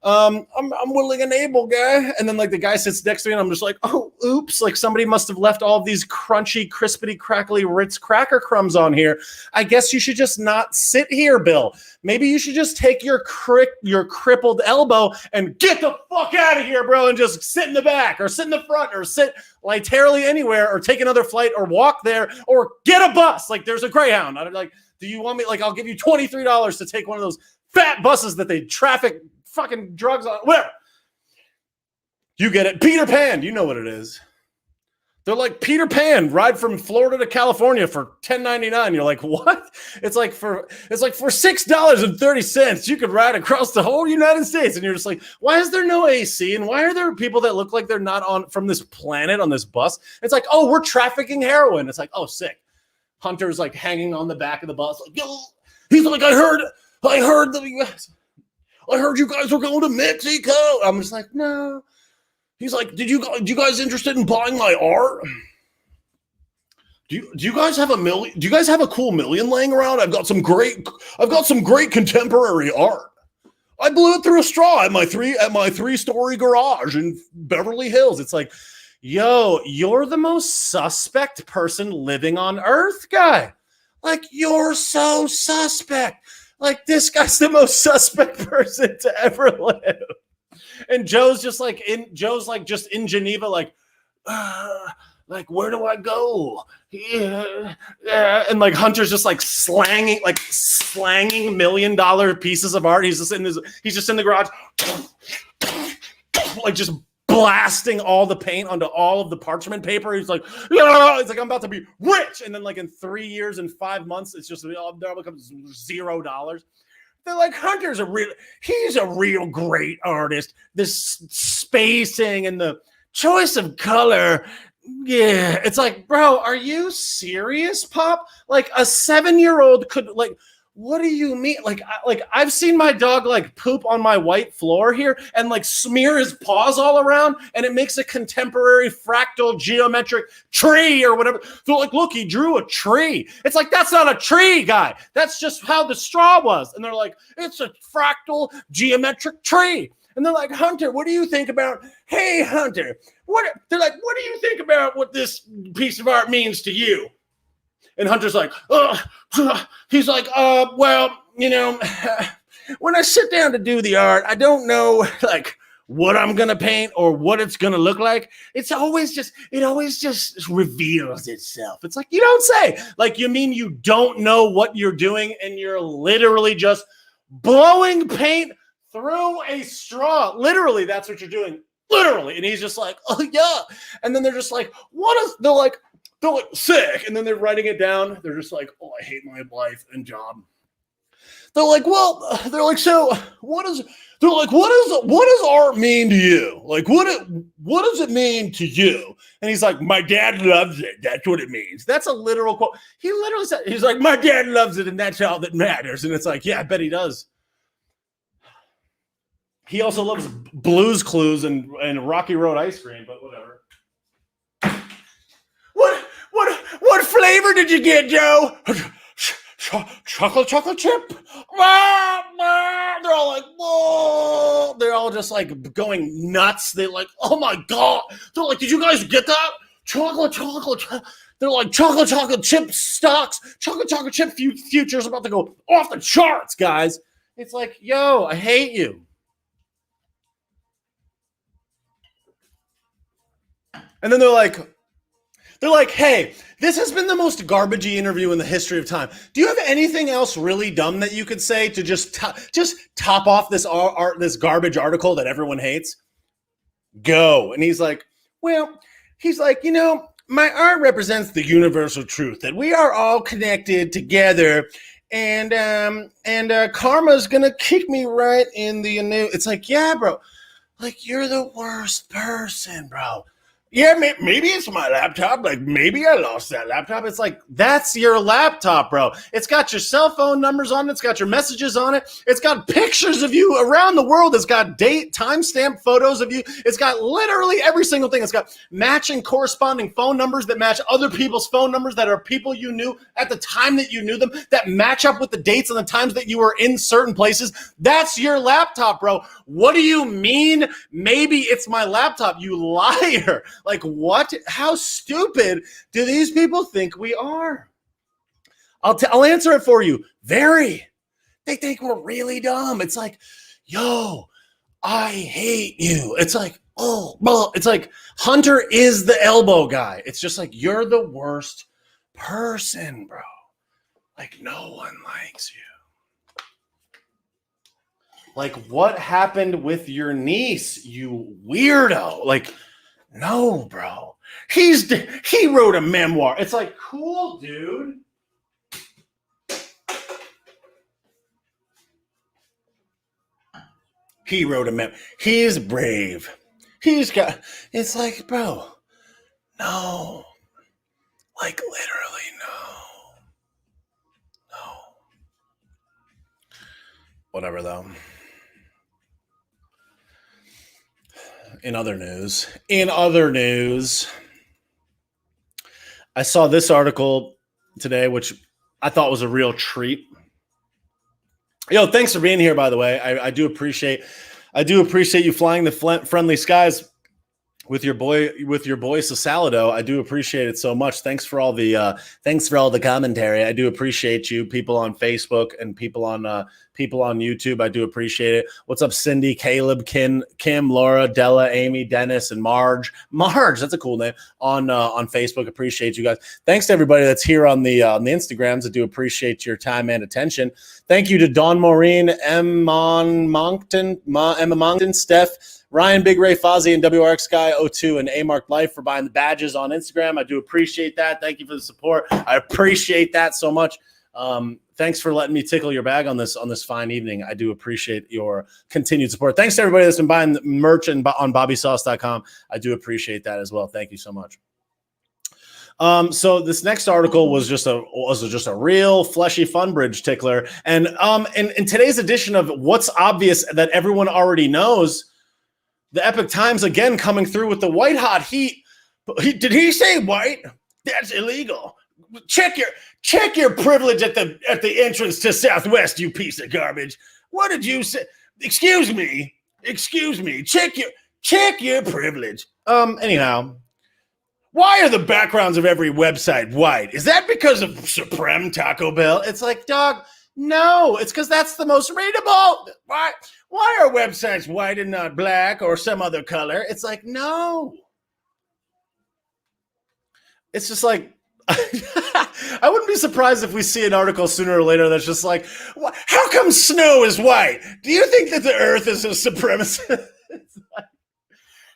I'm willing and able, guy. And then like the guy sits next to me and I'm just like, oh, oops. Like somebody must have left all of these crunchy, crispity, crackly Ritz cracker crumbs on here. I guess you should just not sit here, Bill. Maybe you should just take your crippled elbow and get the fuck out of here, bro. And just sit in the back or sit in the front or sit laterally anywhere or take another flight or walk there or get a bus. Like there's a Greyhound. I'm like, do you want me? Like, I'll give you $23 to take one of those fat buses that they traffic fucking drugs on, whatever. You get it. Peter Pan, you know what it is. They're like, Peter Pan, ride from Florida to California for $10.99. You're like, what? It's like for $6.30, you could ride across the whole United States. And you're just like, why is there no AC? And why are there people that look like they're not on from this planet on this bus? It's like, oh, we're trafficking heroin. It's like, oh, sick. Hunter's like hanging on the back of the bus. Like, yo, he's like, I heard you guys were going to Mexico. I'm just like, no. He's like, do you guys interested in buying my art? Do you guys have do you guys have a cool million laying around? I've got some great contemporary art. I blew it through a straw at my three-story garage in Beverly Hills. It's like, yo, you're the most suspect person living on Earth, guy. Like, you're so suspect. Like, this guy's the most suspect person to ever live. And Joe's just like just in Geneva, like, where do I go? Yeah, yeah. And like Hunter's just like slanging $1 million pieces of art. He's just in the garage, like just blasting all the paint onto all of the parchment paper. He's like, yeah, it's like, I'm about to be rich. And then like in 3 years and 5 months, it's just all becomes $0. They're like, he's a real great artist. This spacing and the choice of color. Yeah. It's like, bro, are you serious, Pop? Like a 7-year-old could like, what do you mean? Like I've seen my dog like poop on my white floor here and like smear his paws all around, and it makes a contemporary fractal geometric tree or whatever. So like, look, he drew a tree. It's like, that's not a tree, guy. That's just how the straw was. And they're like, it's a fractal geometric tree. And they're like, Hunter, what do you think about? Hey, Hunter, they're like, what do you think about what this piece of art means to you? And Hunter's like, he's like, well, you know, when I sit down to do the art, I don't know like what I'm going to paint or what it's going to look like. It always just reveals itself. It's like, you don't say. Like, you mean you don't know what you're doing and you're literally just blowing paint through a straw. Literally, that's what you're doing. Literally. And he's just like, oh, yeah. And then they're just like, they're like, sick. And then they're writing it down. They're just like, oh, I hate my life and job. They're like, so what does art mean to you? Like, what does it mean to you? And he's like, my dad loves it. That's what it means. That's a literal quote. He literally said, he's like, my dad loves it, and that's all that matters. And it's like, yeah, I bet he does. He also loves Blue's Clues and Rocky Road ice cream, but whatever. What flavor did you get, Joe? Chocolate chip. They're all like, whoa. They're all just like going nuts. They're like, oh my God. They're like, did you guys get that? Chocolate. They're like, chocolate chip stocks. Chocolate chip futures about to go off the charts, guys. It's like, yo, I hate you. And then they're like, hey, this has been the most garbagey interview in the history of time. Do you have anything else really dumb that you could say to just top off this garbage article that everyone hates? Go. And he's like, you know, my art represents the universal truth that we are all connected together, and karma's gonna kick me right in the new. It's like, yeah, bro, like, you're the worst person, bro. Yeah, maybe it's my laptop. Like, maybe I lost that laptop. It's like, that's your laptop, bro. It's got your cell phone numbers on it. It's got your messages on it. It's got pictures of you around the world. It's got timestamp photos of you. It's got literally every single thing. It's got matching corresponding phone numbers that match other people's phone numbers that are people you knew at the time that you knew them, that match up with the dates and the times that you were in certain places. That's your laptop, bro. What do you mean? Maybe it's my laptop, you liar. Like, what? How stupid do these people think we are? I'll answer it for you. Very. They think we're really dumb. It's like, yo, I hate you. It's like, it's like Hunter is the elbow guy. It's just like, you're the worst person, bro. Like, no one likes you. Like, what happened with your niece, you weirdo? Like, no, bro. He wrote a memoir. It's like, cool, dude. He wrote a memoir. He's brave. It's like, bro, no. Like, literally, no. Whatever, though. In other news, I saw this article today, which I thought was a real treat. Yo, thanks for being here, by the way. I do appreciate you flying the friendly skies with your boy Sasalado. I do appreciate it so much. Thanks for all the commentary. I do appreciate you, people on Facebook and people on YouTube. I do appreciate it. What's up, Cindy, Caleb, Kim, Laura, Della, Amy, Dennis, and Marge? Marge, that's a cool name on Facebook. Appreciate you guys. Thanks to everybody that's here on the Instagrams. I do appreciate your time and attention. Thank you to Dawn Maureen, Emma Moncton, Steph, Ryan, Big Ray, Fozzie, and WRX Guy 02 and A Mark Life for buying the badges on Instagram. I do appreciate that. Thank you for the support. I appreciate that so much. Thanks for letting me tickle your bag on this fine evening. I do appreciate your continued support. Thanks to everybody that's been buying merch on bobbysauce.com. I do appreciate that as well. Thank you so much. So this next article was just a real fleshy fun bridge tickler. And in today's edition of What's Obvious That Everyone Already Knows, the Epic Times again coming through with the white hot heat. Did he say white? That's illegal. Check your privilege at the entrance to Southwest, you piece of garbage. What did you say? Excuse me. Check your privilege. Anyhow, why are the backgrounds of every website white? Is that because of Supreme Taco Bell? It's like, dog, no, it's because that's the most readable. Why are websites white and not black or some other color? It's like, no. It's just like, I wouldn't be surprised if we see an article sooner or later that's just like, how come snow is white? Do you think that the earth is a supremacist? Like,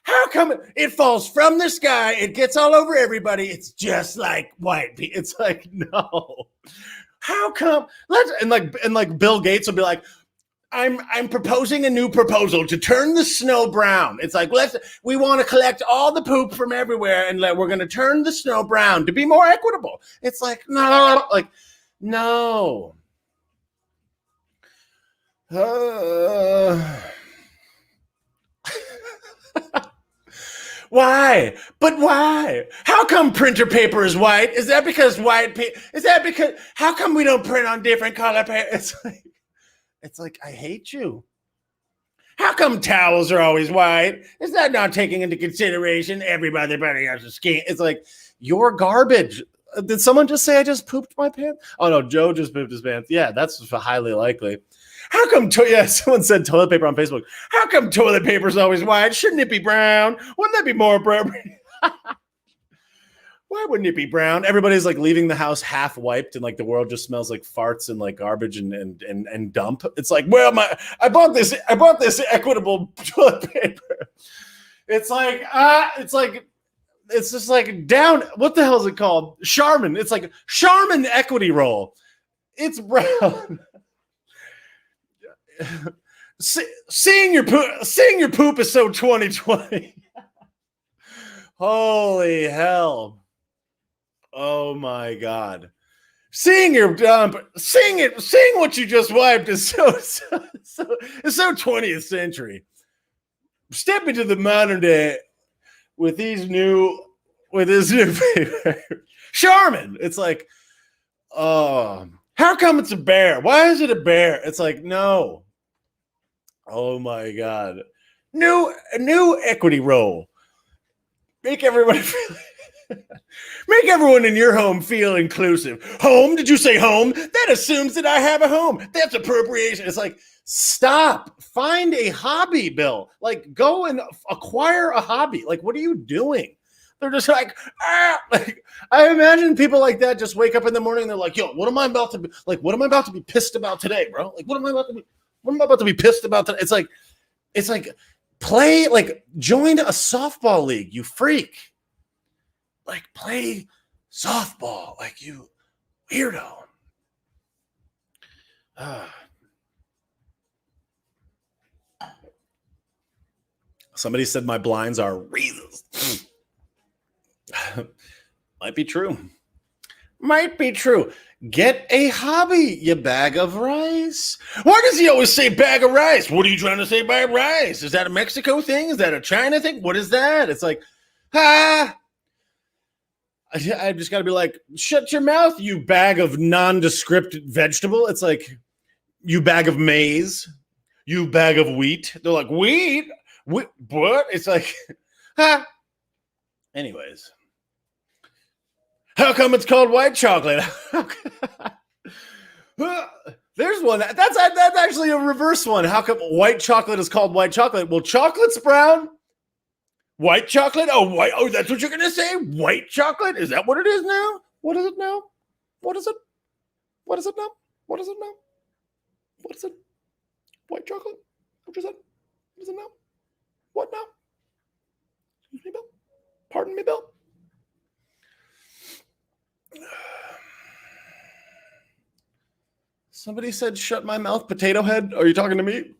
how come it falls from the sky, it gets all over everybody, it's just like white people? It's like, no. How come? And Bill Gates will be like, I'm proposing a new proposal to turn the snow brown. It's like, we want to collect all the poop from everywhere and we're going to turn the snow brown to be more equitable. It's like, no, no. Why? But why? How come printer paper is white? Is that because how come we don't print on different color paper? It's like, I hate you. How come towels are always white? Is that not taking into consideration everybody else's skin? It's like, you're garbage. Did someone just say I just pooped my pants? Oh, no, Joe just pooped his pants. Yeah, that's highly likely. How come, someone said toilet paper on Facebook. How come toilet paper is always white? Shouldn't it be brown? Wouldn't that be more brown? Why wouldn't it be brown? Everybody's like leaving the house half wiped and like the world just smells like farts and like garbage and dump. It's like, well, I bought this equitable toilet paper. It's like, it's just like down. What the hell is it called? Charmin. It's like Charmin equity roll. It's brown. Seeing your poop is so 2020. Holy hell. Oh my God. Seeing your dump, seeing what you just wiped is so 20th century. Step into the modern day with this new paper. Charmin. It's like, oh, how come it's a bear? Why is it a bear? It's like, no. Oh my God. New equity roll. Make everyone in your home feel inclusive. Home? Did you say home? That assumes that I have a home. That's appropriation. It's like, stop. Find a hobby, Bill. Like, go and acquire a hobby. Like, what are you doing? They're just like, like, I imagine people like that just wake up in the morning and they're like, yo, what am I about to be pissed about today, bro? Like, what am I about to be pissed about today? It's like play, like, join a softball league, you freak. Like, play softball, like, you weirdo. Somebody said my blinds are reasons. Might be true. Get a hobby, you bag of rice. Why does he always say bag of rice? What are you trying to say by rice? Is that a Mexico thing? Is that a China thing? What is that? It's like, I just got to be like, shut your mouth, you bag of nondescript vegetable. It's like, you bag of maize, you bag of wheat. They're like, wheat? What? It's like, Anyways, how come it's called white chocolate? There's one. That's actually a reverse one. How come white chocolate is called white chocolate? Well, chocolate's brown. White chocolate? Oh, that's what you're going to say? White chocolate? Is that what it is now? What is it now? What is it? What is it now? What is it now? What is it? White chocolate? What is it? What is it now? What now? Excuse me, Bill. Pardon me, Bill. Somebody said, shut my mouth, potato head. Are you talking to me?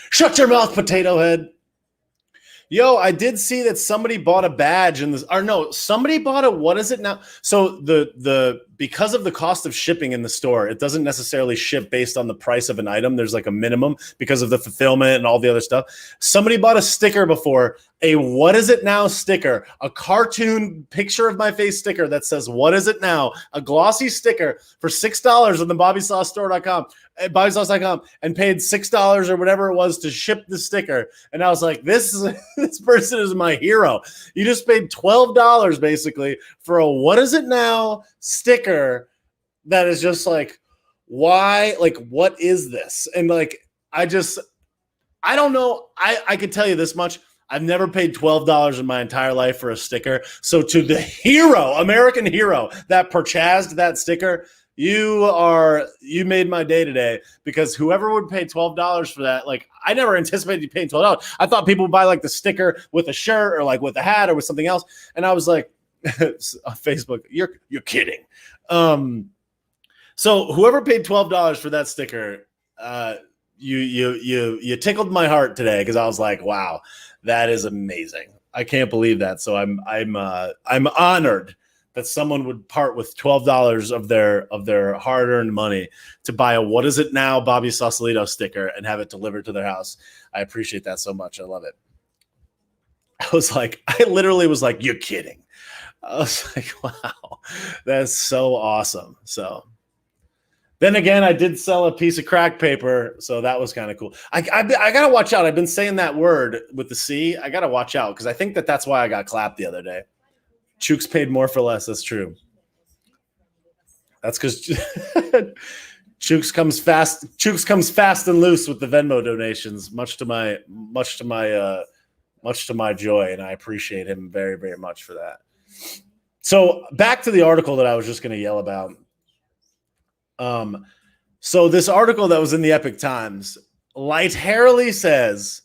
Shut your mouth, potato head. Yo, I did see that somebody bought a badge in this, or no, somebody bought a, what is it now? So because of the cost of shipping in the store, it doesn't necessarily ship based on the price of an item. There's like a minimum because of the fulfillment and all the other stuff. Somebody bought a sticker before, a what is it now sticker, a cartoon picture of my face sticker that says, what is it now? A glossy sticker for $6 on the BobbySauceStore.com. BobbySauce.com, and paid $6 or whatever it was to ship the sticker. And I was like, this person is my hero. You just paid $12 basically for a what is it now sticker that is just like, why? Like, what is this? And like, I don't know. I could tell you this much. I've never paid $12 in my entire life for a sticker. So to the hero, American hero that purchased that sticker, you made my day today, because whoever would pay $12 for that, like, I never anticipated you paying $12. I thought people would buy like the sticker with a shirt or like with a hat or with something else. And I was like, on Facebook, you're kidding. So whoever paid $12 for that sticker, you tickled my heart today, because I was like, wow, that is amazing. I can't believe that. So I'm honored that someone would part with $12 of their hard-earned money to buy a what is it now Bobby Sausalito sticker and have it delivered to their house. I appreciate that so much. I love it. I literally was like, you're kidding. I was like, wow, that's so awesome. So then again, I did sell a piece of crack paper, so that was kind of cool. I got to watch out. I've been saying that word with the C. I got to watch out, because I think that's why I got clapped the other day. Chooks paid more for less. That's true. That's because Chooks comes fast and loose with the Venmo donations, much to my joy, and I appreciate him very, very much for that. So back to the article that I was just going to yell about. So this article that was in the Epic Times lightheartedly says,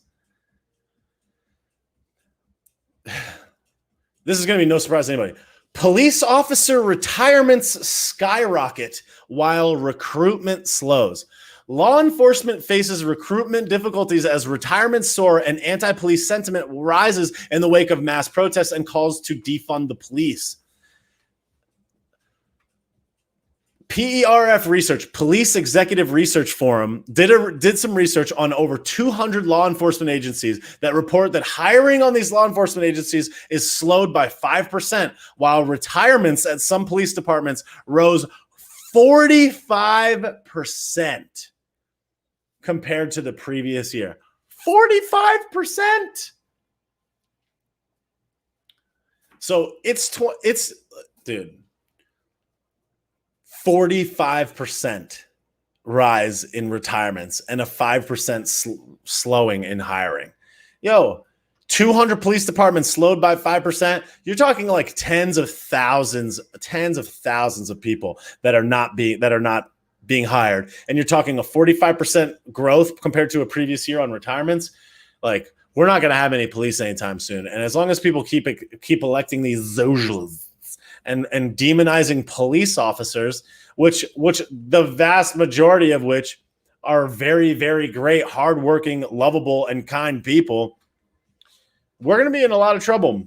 this is going to be no surprise to anybody, police officer retirements skyrocket while recruitment slows. Law enforcement faces recruitment difficulties as retirements soar and anti-police sentiment rises in the wake of mass protests and calls to defund the police. PERF Research, Police Executive Research Forum, did some research on over 200 law enforcement agencies that report that hiring on these law enforcement agencies is slowed by 5%, while retirements at some police departments rose 45% compared to the previous year. 45%. So it's dude. 45% rise in retirements and a 5% slowing in hiring. Yo, 200 police departments slowed by 5%. You're talking like tens of thousands of people that are not being hired. And you're talking a 45% growth compared to a previous year on retirements. Like, we're not going to have any police anytime soon. And as long as people keep electing these Zojals and demonizing police officers, which the vast majority of which are very, very great, hardworking, lovable, and kind people, we're going to be in a lot of trouble.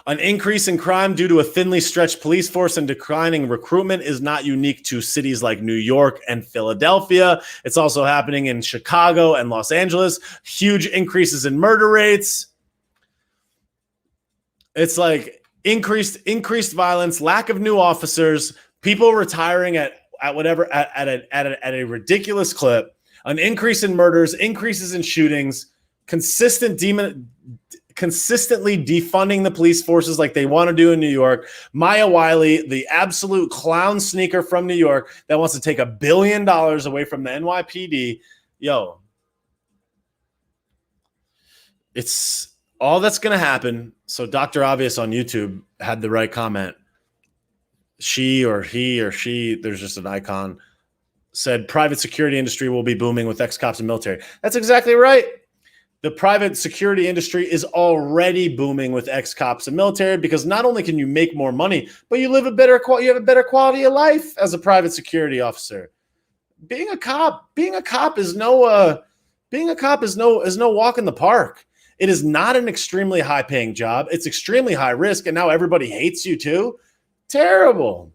An increase in crime due to a thinly stretched police force and declining recruitment is not unique to cities like New York and Philadelphia. It's also happening in Chicago and Los Angeles. Huge increases in murder rates. It's like increased violence, lack of new officers, people retiring at a ridiculous clip, an increase in murders, increases in shootings. consistently defunding the police forces like they want to do in New York. Maya Wiley, the absolute clown sneaker from New York that wants to take $1 billion away from the NYPD. Yo, it's all that's going to happen. So Dr. Obvious on YouTube had the right comment. She or he or she, there's just an icon, said private security industry will be booming with ex-cops and military. That's exactly right. The private security industry is already booming with ex-cops and military because not only can you make more money, but you have a better quality of life as a private security officer. Being a cop is no walk in the park. It is not an extremely high paying job. It's extremely high risk, and now everybody hates you too. Terrible.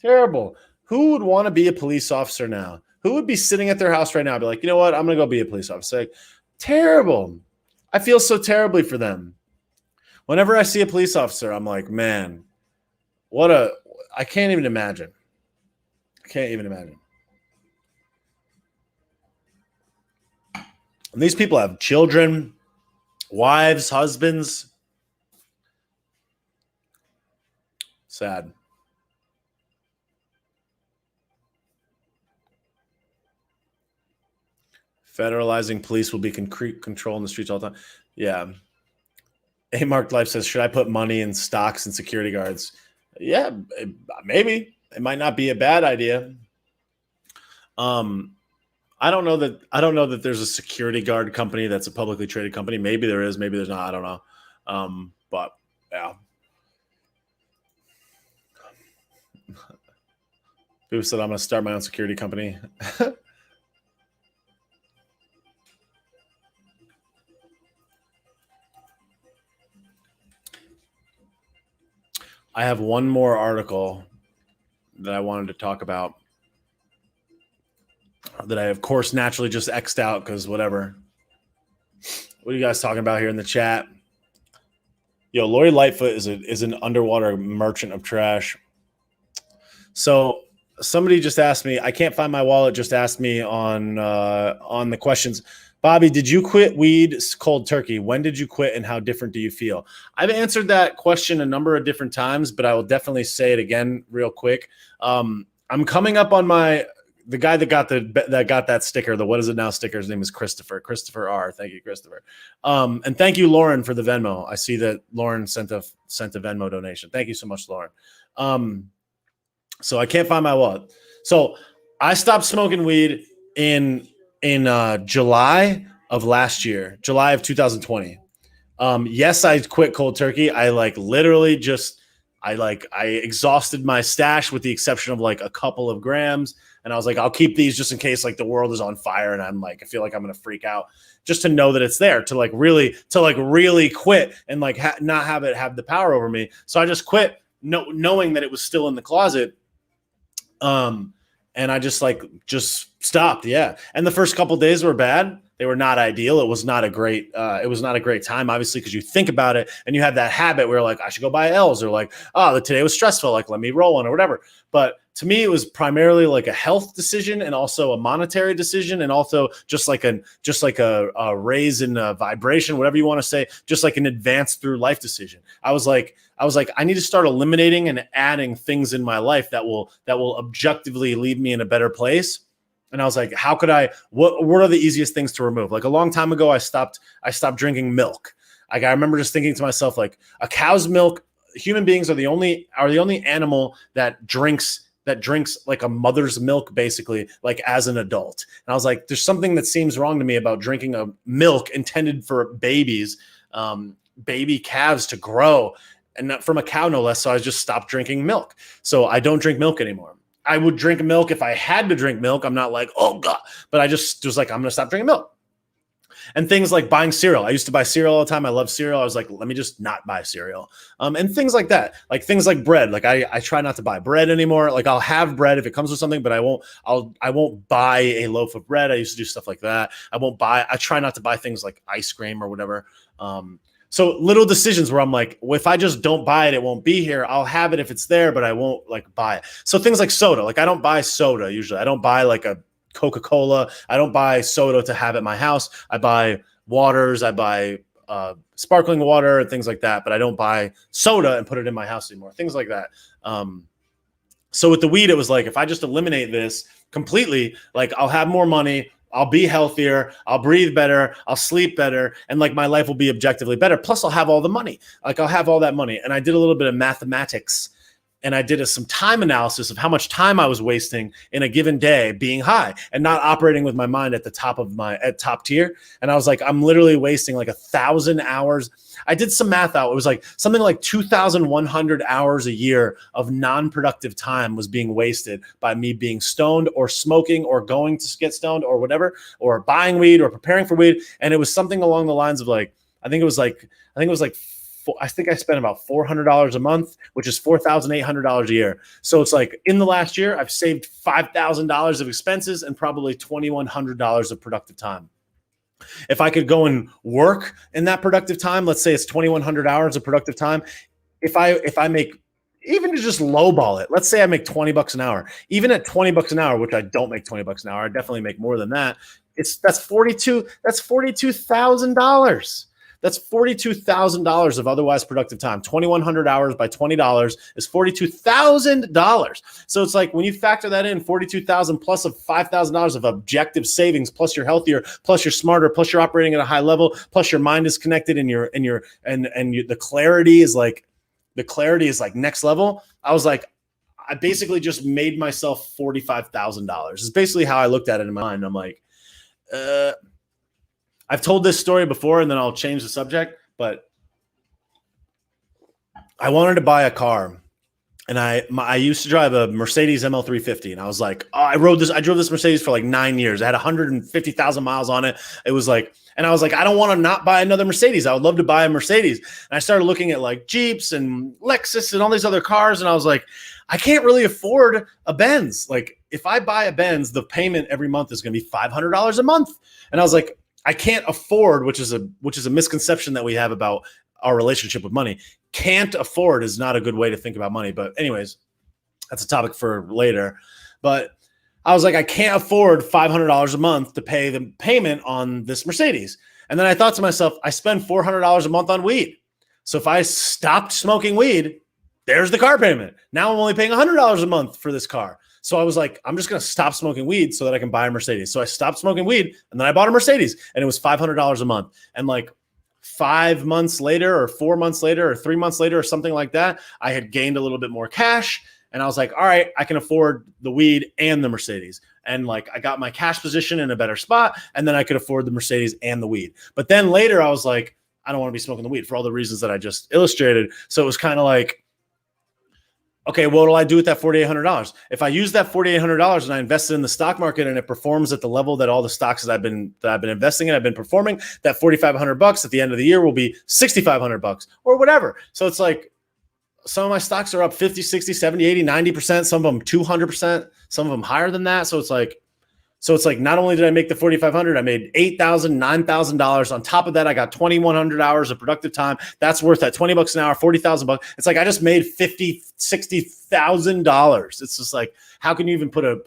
Who would want to be a police officer now? Who would be sitting at their house right now and be like, you know what? I'm going to go be a police officer. Like, terrible. I feel so terribly for them. Whenever I see a police officer, I'm like, man, I can't even imagine. And these people have children, wives, husbands. Sad. Federalizing police will be concrete control in the streets all the time. Yeah. A Marked Life says, should I put money in stocks and security guards? Yeah, maybe. It might not be a bad idea. I don't know that there's a security guard company that's a publicly traded company. Maybe there is, maybe there's not. I don't know. But yeah. People said I'm going to start my own security company. I have one more article that I wanted to talk about that I, of course, naturally just X'd out because whatever. What are you guys talking about here in the chat? Yo, Lori Lightfoot is an underwater merchant of trash. So somebody just asked me, I can't find my wallet, just asked me on the questions. Bobby, did you quit weed cold turkey? When did you quit and how different do you feel? I've answered that question a number of different times, but I will definitely say it again real quick. I'm coming up on the guy that got that sticker, the What Is It Now sticker. His name is Christopher R. Thank you, Christopher. And thank you, Lauren, for the Venmo. I see that Lauren sent a Venmo donation. Thank you so much, Lauren. So I can't find my wallet. So I stopped smoking weed in July of last year, July of 2020. Yes, I quit cold turkey. I exhausted my stash with the exception of like a couple of grams. And I was like, I'll keep these just in case like the world is on fire. And I'm like, I feel like I'm going to freak out just to know that it's there to really quit and like not have it have the power over me. So I just quit knowing that it was still in the closet. And I just stopped. Yeah. And the first couple of days were bad. They were not ideal. It was not a great time, obviously, because you think about it and you have that habit where like, I should go buy L's or like, oh, today was stressful. Like, let me roll one or whatever. But to me, it was primarily like a health decision and also a monetary decision. And also just like a raise in vibration, whatever you want to say, just like an advance through life decision. I was like, I need to start eliminating and adding things in my life that will objectively leave me in a better place. And I was like, how could what are the easiest things to remove? Like a long time ago, I stopped drinking milk. Like I remember just thinking to myself, like a cow's milk, human beings are the only animal that drinks like a mother's milk, basically, like as an adult. And I was like, there's something that seems wrong to me about drinking a milk intended for babies, baby calves to grow, and not from a cow, no less. So I just stopped drinking milk. So I don't drink milk anymore. I would drink milk if I had to drink milk. I'm not like, oh God, but I just was like, I'm going to stop drinking milk. And things like buying cereal. I used to buy cereal all the time. I love cereal. I was like, let me just not buy cereal. And things like that, like things like bread. Like I try not to buy bread anymore. Like I'll have bread if it comes with something, but I won't buy a loaf of bread. I used to do stuff like that. I try not to buy things like ice cream or whatever. So little decisions where I'm like, well, if I just don't buy it, it won't be here. I'll have it if it's there, but I won't like buy it. So things like soda, like I don't buy soda usually. I don't buy like a Coca-Cola. I don't buy soda to have at my house. I buy waters. I buy sparkling water and things like that, but I don't buy soda and put it in my house anymore. Things like that. So with the weed, it was like, if I just eliminate this completely, like I'll have more money, I'll be healthier, I'll breathe better, I'll sleep better, and like my life will be objectively better. Plus I'll have all the money. Like I'll have all that money. And I did a little bit of mathematics, and I did some time analysis of how much time I was wasting in a given day being high and not operating with my mind at the top of at top tier. And I was like, I'm literally wasting like 1,000 hours. I did some math out. It was like something like 2,100 hours a year of non-productive time was being wasted by me being stoned or smoking or going to get stoned or whatever, or buying weed or preparing for weed. And it was something along the lines of like, I think I spent about $400 a month, which is $4,800 a year. So it's like in the last year, I've saved $5,000 of expenses and probably $2,100 of productive time. If I could go and work in that productive time, let's say it's 2,100 hours of productive time. If I make, even to just lowball it, let's say I make $20 an hour, even at $20 an hour, which I don't make $20 an hour, I definitely make more than that. That's $42,000. That's $42,000 of otherwise productive time. 2,100 hours by $20 is $42,000. So it's like when you factor that in, 42,000 plus of $5,000 of objective savings, plus you're healthier, plus you're smarter, plus you're operating at a high level, plus your mind is connected, and the clarity is like next level. I was like, I basically just made myself $45,000. It's basically how I looked at it in my mind. I'm like, I've told this story before, and then I'll change the subject, but I wanted to buy a car, and I used to drive a Mercedes ML350, and I was like, oh, I drove this Mercedes for like 9 years. I had 150,000 miles on it. It was like, and I was like, I don't want to not buy another Mercedes. I would love to buy a Mercedes. And I started looking at like Jeeps and Lexus and all these other cars, and I was like, I can't really afford a Benz. Like if I buy a Benz, the payment every month is going to be $500 a month. And I was like, I can't afford, which is a misconception that we have about our relationship with money. Can't afford is not a good way to think about money. But anyways, that's a topic for later. But I was like, I can't afford $500 a month to pay the payment on this Mercedes. And then I thought to myself, I spend $400 a month on weed. So if I stopped smoking weed, there's the car payment. Now I'm only paying $100 a month for this car. So I was like, I'm just going to stop smoking weed so that I can buy a Mercedes. So I stopped smoking weed, and then I bought a Mercedes, and it was $500 a month. And like 5 months later or 4 months later or 3 months later or something like that, I had gained a little bit more cash. And I was like, all right, I can afford the weed and the Mercedes. And like I got my cash position in a better spot, and then I could afford the Mercedes and the weed. But then later I was like, I don't want to be smoking the weed for all the reasons that I just illustrated. So it was kind of like, okay, what will I do with that $4,800? If I use that $4,800 and I invest it in the stock market and it performs at the level that all the stocks that I've been investing in, I've been performing, that $4,500 at the end of the year will be $6,500 or whatever. So it's like some of my stocks are up 50, 60, 70, 80, 90%, some of them 200%, some of them higher than that. So it's like not only did I make the $4,500, I made $8,000, $9,000. On top of that, I got 2,100 hours of productive time. That's worth that $20 an hour, $40,000. It's like I just made $50,000, $60,000. It's just like, how can you even put a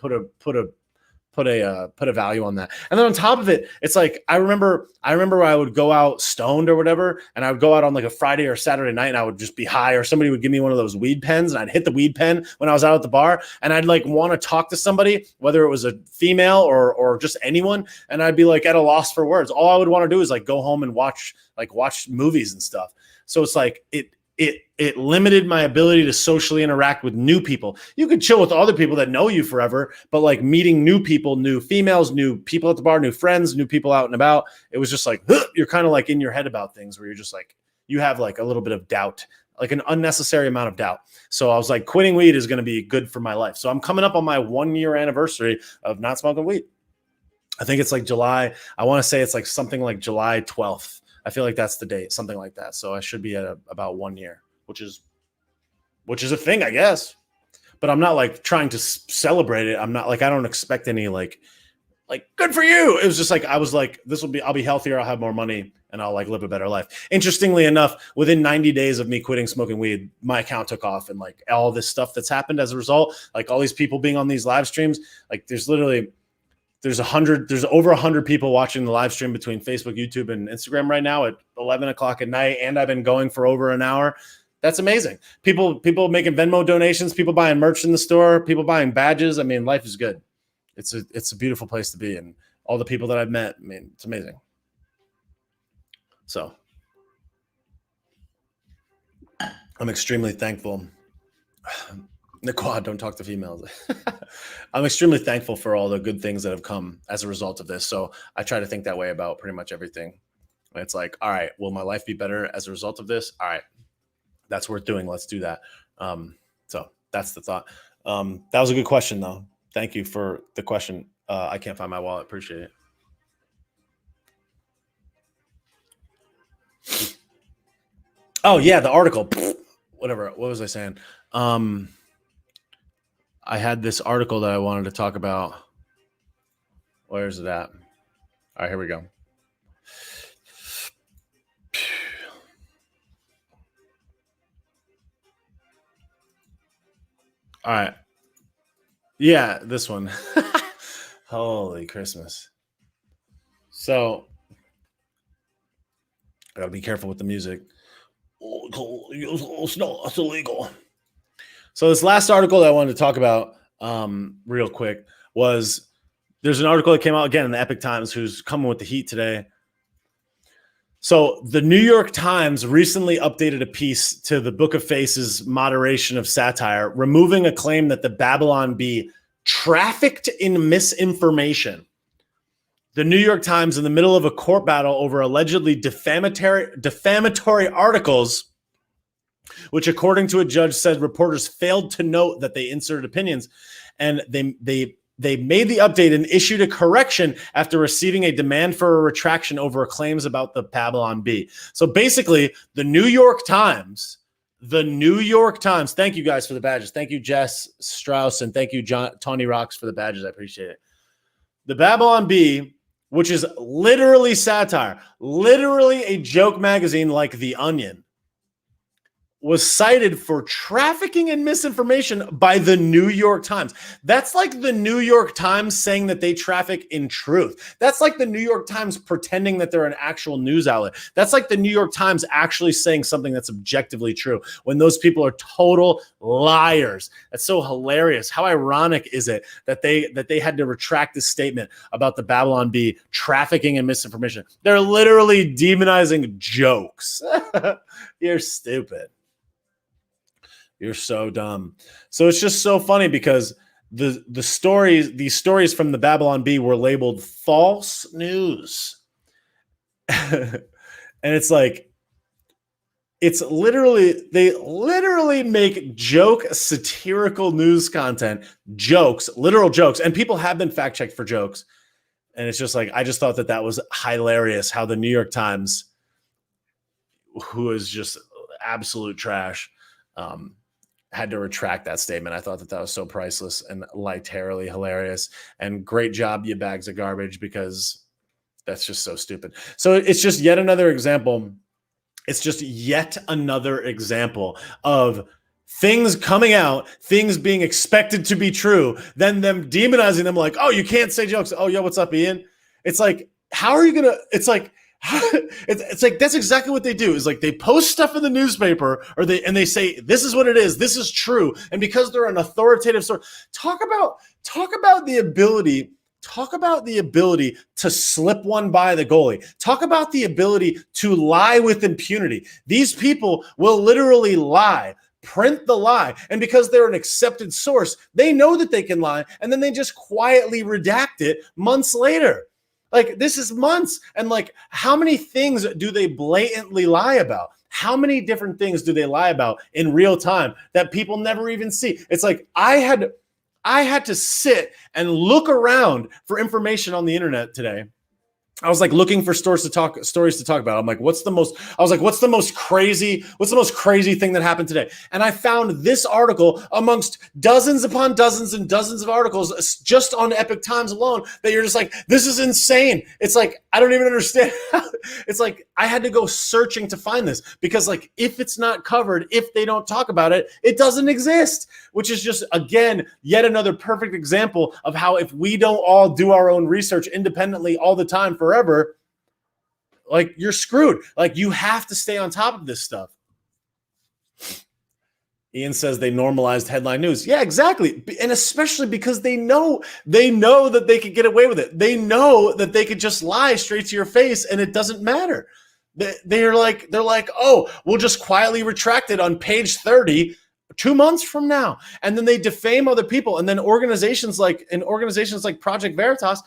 value on that? And then on top of it, it's like I remember I would go out stoned or whatever, and I would go out on like a Friday or Saturday night, and I would just be high, or somebody would give me one of those weed pens, and I'd hit the weed pen when I was out at the bar, and I'd like want to talk to somebody, whether it was a female or just anyone, and I'd be like at a loss for words. All I would want to do is like go home and watch movies and stuff. So it's like it limited my ability to socially interact with new people. You could chill with other people that know you forever, but like meeting new people, new females, new people at the bar, new friends, new people out and about, it was just like, you're kind of like in your head about things where you're just like, you have like a little bit of doubt, like an unnecessary amount of doubt. So I was like, quitting weed is going to be good for my life. So I'm coming up on my 1 year anniversary of not smoking weed. I think it's like July. I want to say it's like something like July 12th. I feel like that's the date, something like that. So I should be at about 1 year, which is a thing, I guess. But I'm not like trying to celebrate it. I'm not like, I don't expect any like good for you. It was just like, I was like, I'll be healthier. I'll have more money, and I'll like live a better life. Interestingly enough, within 90 days of me quitting smoking weed, my account took off, and like all this stuff that's happened as a result, like all these people being on these live streams, like there's literally there's over 100 people watching the live stream between Facebook, YouTube, and Instagram right now at 11 o'clock at night. And I've been going for over an hour. That's amazing. People making Venmo donations, people buying merch in the store, people buying badges. I mean, life is good. It's a beautiful place to be. And all the people that I've met, I mean, it's amazing. So I'm extremely thankful. Naquad, don't talk to females. I'm extremely thankful for all the good things that have come as a result of this. So I try to think that way about pretty much everything. It's like, all right, will my life be better as a result of this? All right, that's worth doing. Let's do that. So that's the thought. That was a good question, though. Thank you for the question. I can't find my wallet. Appreciate it. Oh, yeah, the article. Whatever. What was I saying? I had this article that I wanted to talk about. Where is it at? All right, here we go. All right. Yeah, this one. Holy Christmas. So I gotta be careful with the music. It's illegal. So this last article that I wanted to talk about real quick was there's an article that came out again in the Epic Times, who's coming with the heat today. So the New York Times recently updated a piece to the Book of Faces moderation of satire, removing a claim that the Babylon Bee trafficked in misinformation. The New York Times, in the middle of a court battle over allegedly defamatory articles, which according to a judge said reporters failed to note that they inserted opinions, and they made the update and issued a correction after receiving a demand for a retraction over claims about the Babylon Bee. So basically, the New York Times, thank you guys for the badges. Thank you, Jess Strauss, and thank you, Tawny Rocks, for the badges. I appreciate it. The Babylon Bee, which is literally satire, literally a joke magazine like The Onion, was cited for trafficking in misinformation by the New York Times. That's like the New York Times saying that they traffic in truth. That's like the New York Times pretending that they're an actual news outlet. That's like the New York Times actually saying something that's objectively true when those people are total liars. That's so hilarious. How ironic is it that they had to retract this statement about the Babylon Bee trafficking in misinformation? They're literally demonizing jokes. You're stupid. You're so dumb. So it's just so funny because these stories from the Babylon Bee were labeled false news. And it's like, they literally make joke satirical news content, jokes, literal jokes. And people have been fact checked for jokes. And it's just like, I just thought that was hilarious how the New York Times, who is just absolute trash, had to retract that statement. I thought that was so priceless and literally hilarious. And great job, you bags of garbage, because that's just so stupid. So it's just yet another example. It's just yet another example of things coming out, things being expected to be true, then them demonizing them like, oh, you can't say jokes. Oh, yo, what's up, Ian? It's like, how are you going to, it's like, it's like that's exactly what they do. Is like they post stuff in the newspaper, or they say this is what it is, this is true, and because they're an authoritative source, talk about the ability to slip one by the goalie. Talk about the ability to lie with impunity. These people will literally lie, print the lie, and because they're an accepted source, they know that they can lie, and then they just quietly redact it months later. Like, this is months. And like, how many things do they blatantly lie about? How many different things do they lie about in real time that people never even see? It's like, I had to sit and look around for information on the internet today. I was like looking for stories to talk about. I'm like, what's the most crazy thing that happened today? And I found this article amongst dozens upon dozens and dozens of articles just on Epic Times alone that you're just like, this is insane. It's like, I don't even understand. It's like I had to go searching to find this because like if it's not covered, if they don't talk about it, it doesn't exist, which is just, again, yet another perfect example of how if we don't all do our own research independently all the time forever, like you're screwed. Like you have to stay on top of this stuff. Ian says they normalized headline news. Yeah, exactly. And especially because they know that they could get away with it. They know that they could just lie straight to your face and it doesn't matter. They're like, oh, we'll just quietly retract it on page 30 2 months from now. And then they defame other people. And then organizations like Project Veritas,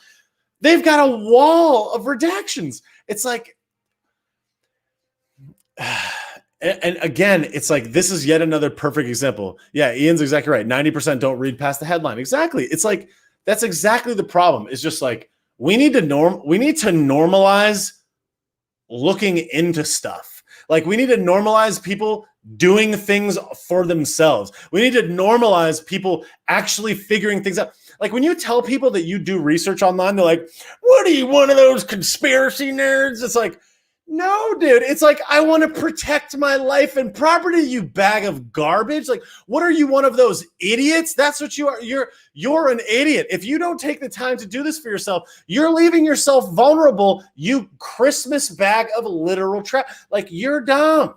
they've got a wall of redactions. It's like, and again, it's like, this is yet another perfect example. Yeah, Ian's exactly right. 90% don't read past the headline. Exactly. It's like, that's exactly the problem. It's just like, we need to normalize looking into stuff. Like we need to normalize people doing things for themselves. We need to normalize people actually figuring things out. Like when you tell people that you do research online, they're like, what are you, one of those conspiracy nerds? It's like, no, dude. It's like, I want to protect my life and property, you bag of garbage. Like, what are you, one of those idiots? That's what you are. You're an idiot. If you don't take the time to do this for yourself, you're leaving yourself vulnerable, you Christmas bag of literal trash. Like, you're dumb.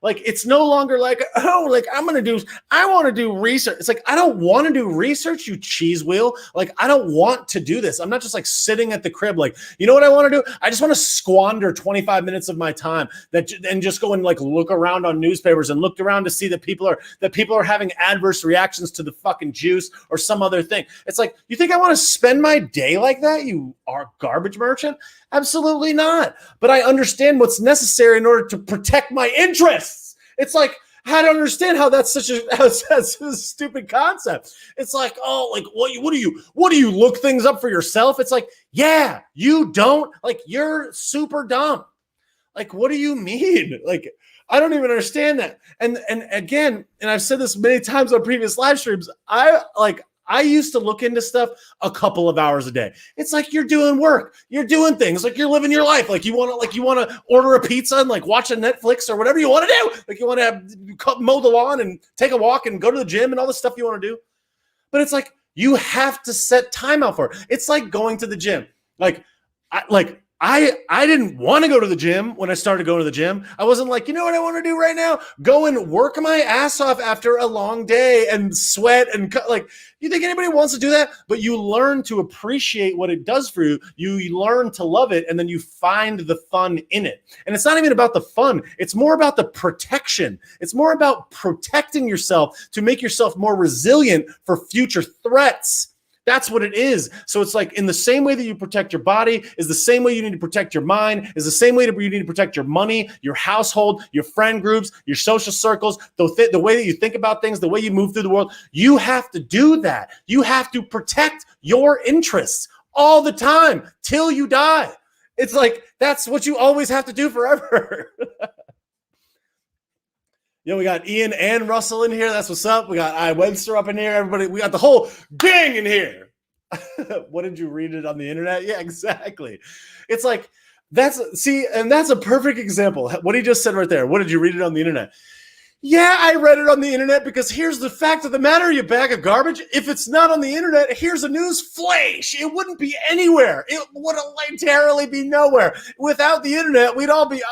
Like, it's no longer like, oh, like I want to do research. It's like, I don't want to do research, you cheese wheel. Like, I don't want to do this. I'm not just like sitting at the crib. Like, you know what I want to do? I just want to squander 25 minutes of my time and just go and like look around on newspapers and look around to see that people are having adverse reactions to the fucking juice or some other thing. It's like, you think I want to spend my day like that? You are garbage merchant? Absolutely not. But I understand what's necessary in order to protect my interests. It's like, I don't understand how that's such a stupid concept. It's like, oh, like what do you look things up for yourself? It's like, yeah, you don't. Like, you're super dumb. Like, what do you mean? Like, I don't even understand that. And again, and I've said this many times on previous live streams, I used to look into stuff a couple of hours a day. It's like you're doing work, you're doing things, like you're living your life. Like you want to order a pizza and like watch a Netflix or whatever you want to do. Like you want to mow the lawn and take a walk and go to the gym and all the stuff you want to do. But it's like you have to set time out for it. It's like going to the gym. I didn't want to go to the gym when I started going to the gym. I wasn't like, you know what I want to do right now? Go and work my ass off after a long day and sweat and cut. Like, you think anybody wants to do that? But you learn to appreciate what it does for you. You learn to love it, and then you find the fun in it. And it's not even about the fun. It's more about the protection. It's more about protecting yourself to make yourself more resilient for future threats. That's what it is. So it's like, in the same way that you protect your body is the same way you need to protect your mind, is the same way that you need to protect your money, your household, your friend groups, your social circles, the way that you think about things, the way you move through the world. You have to do that. You have to protect your interests all the time till you die. It's like, that's what you always have to do forever. Yo, we got Ian and Russell in here. That's what's up. We got I Webster up in here. Everybody, we got the whole gang in here. What did you read it on the internet? Yeah, exactly. It's like, that's a perfect example. What he just said right there. What did you read it on the internet? Yeah, I read it on the internet because here's the fact of the matter, you bag of garbage. If it's not on the internet, here's a news flash. It wouldn't be anywhere. It would literally be nowhere. Without the internet, we'd all be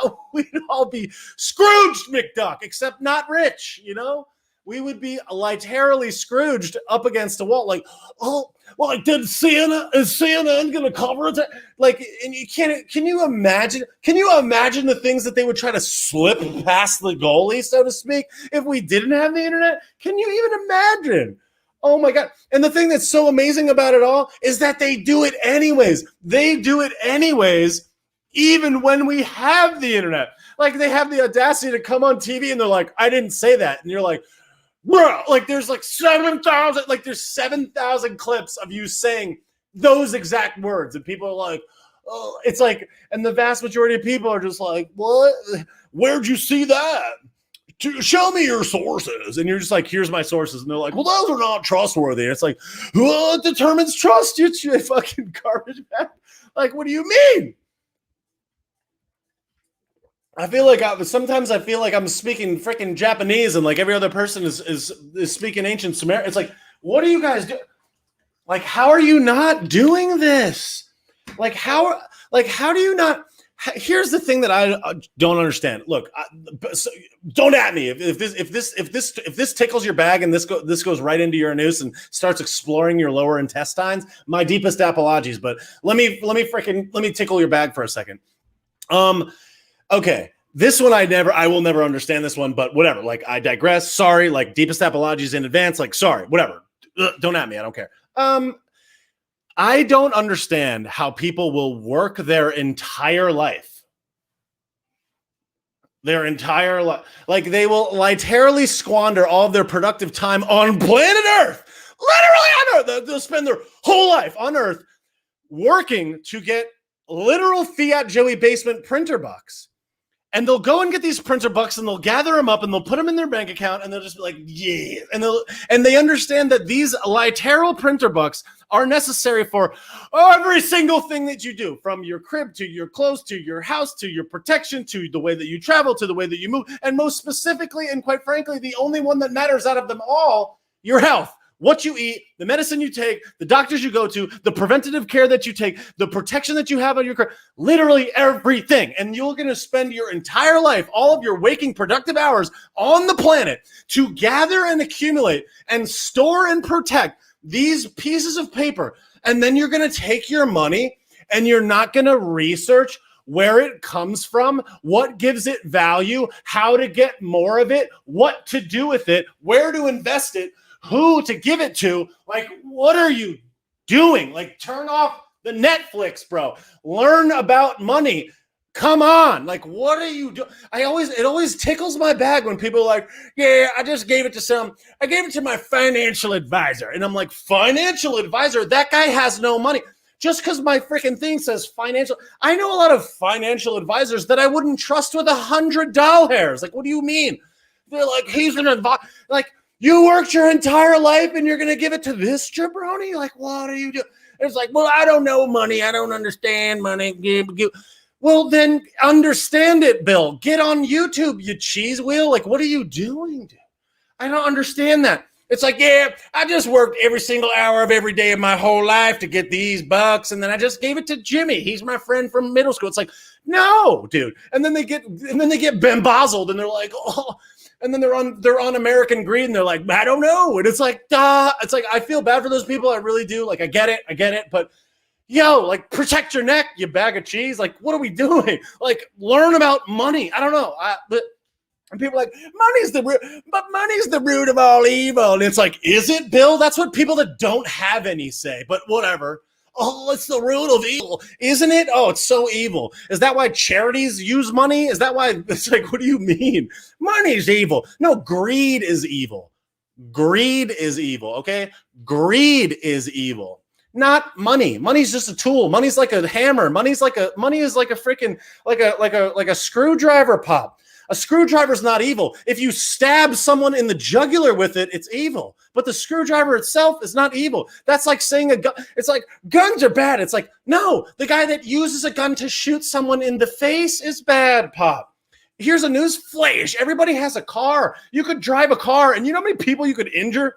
Scrooged McDuck, except not rich, you know? We would be literally Scrooged up against a wall, like, oh, well, like, is CNN going to cover it? Like, and you can't, can you imagine the things that they would try to slip past the goalie, so to speak, if we didn't have the internet? Can you even imagine? Oh my God. And the thing that's so amazing about it all is that they do it anyways. They do it anyways, even when we have the internet. Like, they have the audacity to come on TV and they're like, I didn't say that. And you're like, bro, like there's like 7,000 clips of you saying those exact words, and people are like, oh, it's like, and the vast majority of people are just like, what? Where'd you see that? Show me your sources. And you're just like, here's my sources. And they're like, well, those are not trustworthy. It's like, well, it determines trust. You fucking garbage bag. Like, what do you mean? I feel like sometimes I feel like I'm speaking freaking Japanese, and like every other person is speaking ancient Sumerian. It's like, what do you guys do? Like, how are you not doing this? Like, how do you not? Here's the thing that I don't understand. Look, don't at me if this tickles your bag and this goes right into your anus and starts exploring your lower intestines. My deepest apologies, but let me tickle your bag for a second. Okay, this one I will never understand this one, but whatever. Like, I digress. Sorry. Like, deepest apologies in advance. Like, sorry. Whatever. Don't at me. I don't care. I don't understand how people will work their entire life. Like, they will literally squander all of their productive time on planet Earth. Literally on Earth. They'll spend their whole life on Earth working to get literal Fiat Joey basement printer bucks. And they'll go and get these printer bucks and they'll gather them up and they'll put them in their bank account and they'll just be like, yeah. And they understand that these literal printer bucks are necessary for every single thing that you do, from your crib to your clothes to your house to your protection to the way that you travel to the way that you move. And most specifically, and quite frankly, the only one that matters out of them all, your health. What you eat, the medicine you take, the doctors you go to, the preventative care that you take, the protection that you have on your career, literally everything. And you're going to spend your entire life, all of your waking productive hours on the planet to gather and accumulate and store and protect these pieces of paper. And then you're going to take your money and you're not going to research where it comes from, what gives it value, how to get more of it, what to do with it, where to invest it, who to give it to. Like, what are you doing? Like, turn off the Netflix, bro. Learn about money. Come on. Like, what are you doing? It always tickles my bag when people are like, yeah, I gave it to my financial advisor. And I'm like, financial advisor? That guy has no money. Just because my freaking thing says financial. I know a lot of financial advisors that I wouldn't trust with $100. Like, what do you mean? They're like, he's an advisor. Like, you worked your entire life and you're going to give it to this jabroni? Like, what are you doing? It's like, well, I don't know money. I don't understand money. Well, then understand it, Bill. Get on YouTube, you cheese wheel. Like, what are you doing, dude? I don't understand that. It's like, yeah, I just worked every single hour of every day of my whole life to get these bucks, and then I just gave it to Jimmy. He's my friend from middle school. It's like, no, dude. And then they get bamboozled, and they're like, oh. And then they're on American Greed, and they're like, I don't know. And it's like, duh. It's like, I feel bad for those people. I really do. Like, I get it. But yo, like, protect your neck, you bag of cheese. Like, what are we doing? Like, learn about money. I don't know. And people are like, money's the root of all evil. And it's like, is it, Bill? That's what people that don't have any say. But whatever. Oh, it's the root of evil, isn't it? Oh, it's so evil. Is that why charities use money? Is that why? It's like, what do you mean? Money's evil. No, greed is evil. Greed is evil, okay? Greed is evil. Not money. Money's just a tool. Money's like a hammer. Money is like a freaking like a screwdriver pop. A screwdriver is not evil. If you stab someone in the jugular with it, it's evil. But the screwdriver itself is not evil. That's like saying a gun. It's like, guns are bad. It's like, no, the guy that uses a gun to shoot someone in the face is bad, Pop. Here's a news flash. Everybody has a car. You could drive a car, and you know how many people you could injure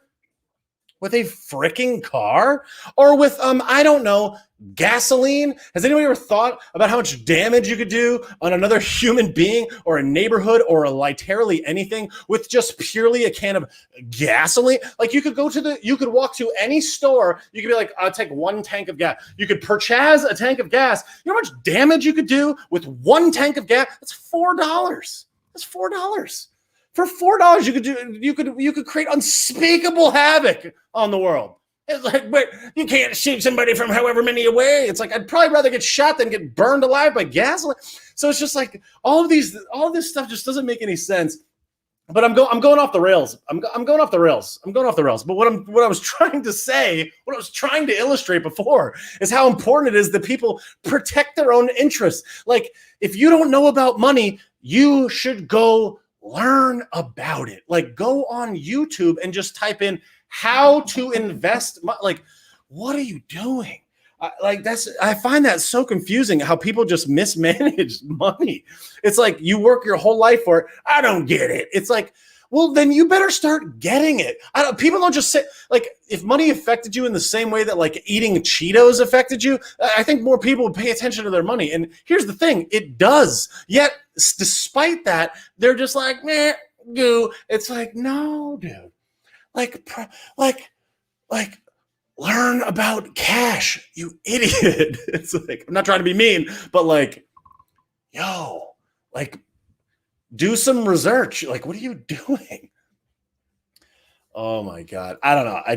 with a freaking car? Or with, I don't know, gasoline? Has anybody ever thought about how much damage you could do on another human being or a neighborhood or literally anything with just purely a can of gasoline? Like, you could walk to any store. You could be like, I'll take one tank of gas. You could purchase a tank of gas. You know how much damage you could do with one tank of gas? That's $4. That's $4. For $4, you could create unspeakable havoc on the world. It's like, but you can't shoot somebody from however many away. It's like, I'd probably rather get shot than get burned alive by gasoline. So it's just like all this stuff just doesn't make any sense. But I'm going off the rails. I'm going off the rails. But what I was trying to say, what I was trying to illustrate before, is how important it is that people protect their own interests. Like, if you don't know about money, you should go learn about it. Like, go on YouTube and just type in how to invest. Like, what are you doing? I find that so confusing how people just mismanage money. It's like you work your whole life for it. I don't get it. It's like, well, then you better start getting it. People don't just say, like, if money affected you in the same way that like eating Cheetos affected you, I think more people would pay attention to their money. And here's the thing, it does. Yet, despite that, they're just like, meh, goo. It's like, no, dude. Like, learn about cash, you idiot. It's like, I'm not trying to be mean, but like, yo, like, do some research. Like, what are you doing? Oh my God. I don't know. I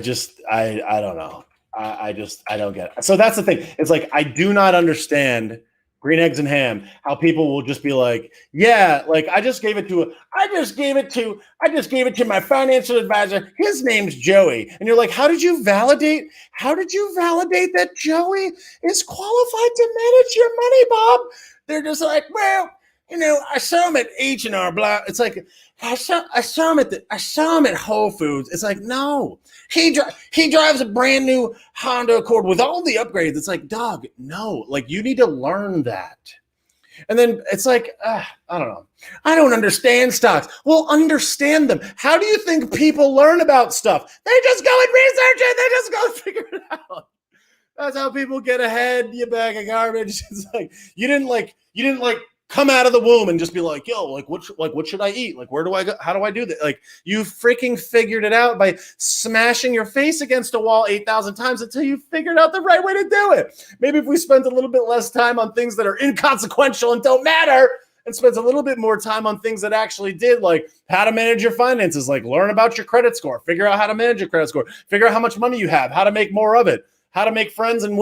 don't know. I don't get it. So that's the thing. It's like, I do not understand green eggs and ham, how people will just be like, yeah, like I just gave it to my financial advisor. His name's Joey. And you're like, how did you validate that Joey is qualified to manage your money, Bob? They're just like, well, I saw him at H&R Block. It's like, I saw him at Whole Foods. It's like, no, he drives a brand new Honda Accord with all the upgrades. It's like, dog, no, like you need to learn that. And then it's like, I don't know. I don't understand stocks. Well, understand them. How do you think people learn about stuff? They just go and research it. They just go figure it out. That's how people get ahead, you bag of garbage. It's like, you didn't come out of the womb and just be like, yo, what should I eat? Like, where do I go? How do I do that? Like, you freaking figured it out by smashing your face against a wall 8,000 times until you figured out the right way to do it. Maybe if we spent a little bit less time on things that are inconsequential and don't matter and spent a little bit more time on things that actually did, like how to manage your finances, like learn about your credit score, figure out how to manage your credit score, figure out how much money you have, how to make more of it, how to make friends and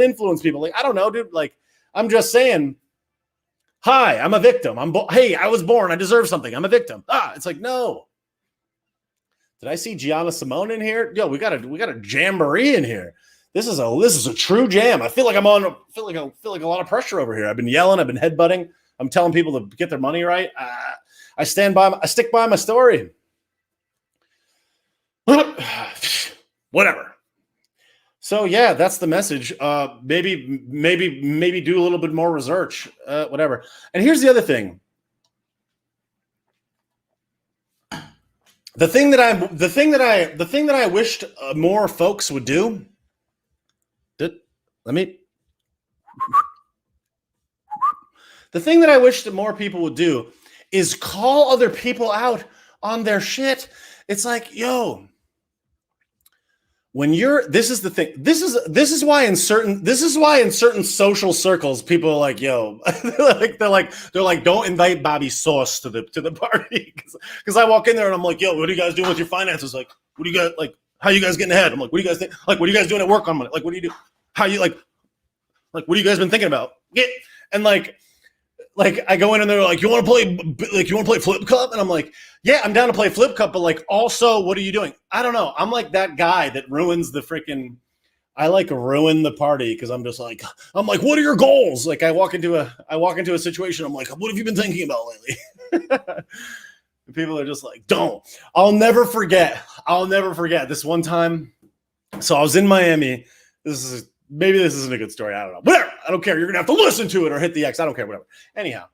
influence people. Like, I don't know, dude. Like, I'm just saying, hi, I'm a victim. Hey, I was born. I deserve something. I'm a victim. It's like, no. Did I see Gianna Simone in here? Yo, we got a jamboree in here. This is a true jam. I feel like a lot of pressure over here. I've been yelling. I've been headbutting. I'm telling people to get their money right. I stick by my story. Whatever. So yeah, that's the message. Maybe do a little bit more research, whatever. And here's the other thing. The thing that I wished more folks would do. The thing that I wish that more people would do is call other people out on their shit. It's like, yo, this is the thing. This is why in certain social circles people are like, yo, they're like, don't invite Bobby Sauce to the party, because I walk in there and I'm like, yo, what are you guys doing with your finances? Like, what do you guys like? How you guys getting ahead? I'm like, what do you guys think? Like, what are you guys doing at work on money? Like, what do you do? How you like what have you guys been thinking about? And like I go in and they're like, you want to play Flip Cup? And I'm like, yeah, I'm down to play Flip Cup, but like, also, what are you doing? I don't know. I'm like that guy that ruins the freaking. I like ruin the party because I'm like, what are your goals? Like, I walk into a situation. I'm like, what have you been thinking about lately? People are just like, don't. I'll never forget this one time. So I was in Miami. Maybe this isn't a good story. I don't know. Whatever. I don't care. You're going to have to listen to it or hit the X. I don't care. Whatever. Anyhow.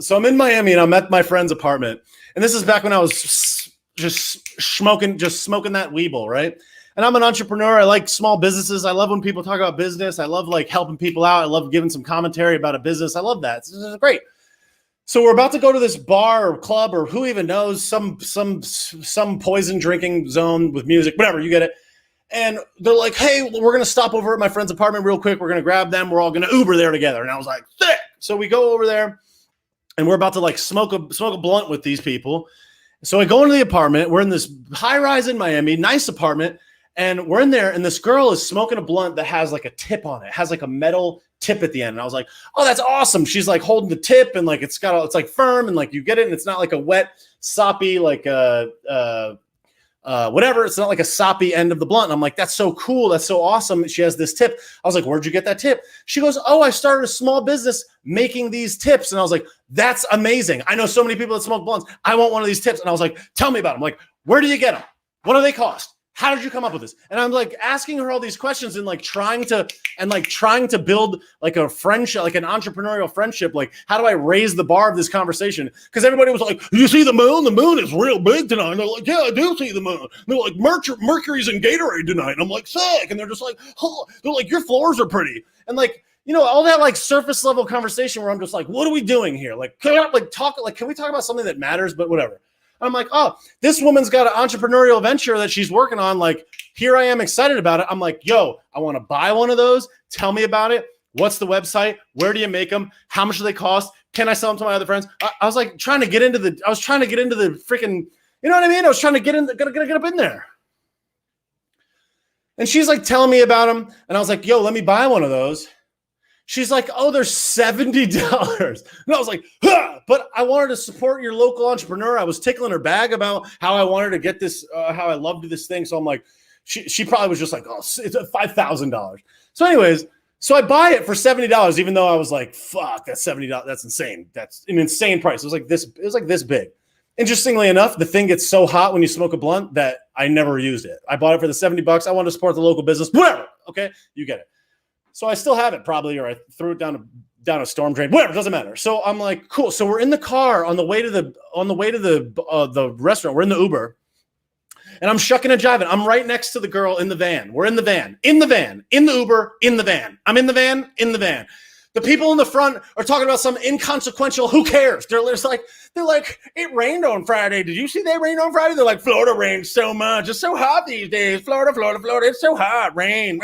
So I'm in Miami and I'm at my friend's apartment. And this is back when I was just smoking that Weeble, right? And I'm an entrepreneur. I like small businesses. I love when people talk about business. I love like helping people out. I love giving some commentary about a business. I love that. This is great. So we're about to go to this bar or club or who even knows, some poison drinking zone with music, whatever, you get it. And they're like, hey, we're going to stop over at my friend's apartment real quick. We're going to grab them. We're all going to Uber there together. And I was like, sick. So we go over there and we're about to like smoke a blunt with these people. So I go into the apartment. We're in this high rise in Miami, nice apartment. And we're in there and this girl is smoking a blunt that has like a tip on it. It has like a metal tip at the end. And I was like, oh, that's awesome. She's like holding the tip and like, it's like firm and like you get it. And it's not like a wet, soppy, like whatever. It's not like a soppy end of the blunt. And I'm like, that's so cool. That's so awesome. She has this tip. I was like, where'd you get that tip? She goes, oh, I started a small business making these tips. And I was like, that's amazing. I know so many people that smoke blunts. I want one of these tips. And I was like, tell me about them. I'm like, where do you get them? What do they cost? How did you come up with this? And I'm like asking her all these questions and like trying to build like a friendship, like an entrepreneurial friendship. Like, how do I raise the bar of this conversation? Because everybody was like, you see the moon? The moon is real big tonight. And they're like, yeah, I do see the moon. And they're like, Mercury's in Gatorade tonight. And I'm like, sick. And they're just like, oh. They're like, your floors are pretty. And like, you know, all that like surface level conversation where I'm just like, what are we doing here? Like, can we talk about something that matters? But whatever. I'm like, oh, this woman's got an entrepreneurial venture that she's working on. Like, here I am excited about it. I'm like, yo, I want to buy one of those. Tell me about it. What's the website? Where do you make them? How much do they cost? Can I sell them to my other friends? I was like trying to get into the freaking, you know what I mean? I was trying to get up in there. And she's like telling me about them. And I was like, yo, let me buy one of those. She's like, oh, they're $70. And I was like, huh! But I wanted to support your local entrepreneur. I was tickling her bag about how I wanted to get this, how I loved this thing. So I'm like, she probably was just like, oh, it's $5,000. So anyways, so I buy it for $70, even though I was like, fuck, that's $70. That's insane. That's an insane price. It was like this big. Interestingly enough, the thing gets so hot when you smoke a blunt that I never used it. I bought it for the $70. I wanted to support the local business. Whatever. Okay, you get it. So I still have it probably, or I threw it down a storm drain. Whatever, doesn't matter. So I'm like, cool. So we're in the car on the way to the restaurant. We're in the Uber, and I'm shucking and jiving. I'm right next to the girl in the van. We're in the van, in the Uber, in the van. I'm in the van. The people in the front are talking about some inconsequential, who cares? They're like, it rained on Friday. Did you see that rain on Friday? They're like, Florida rains so much. It's so hot these days. Florida. It's so hot. Rain,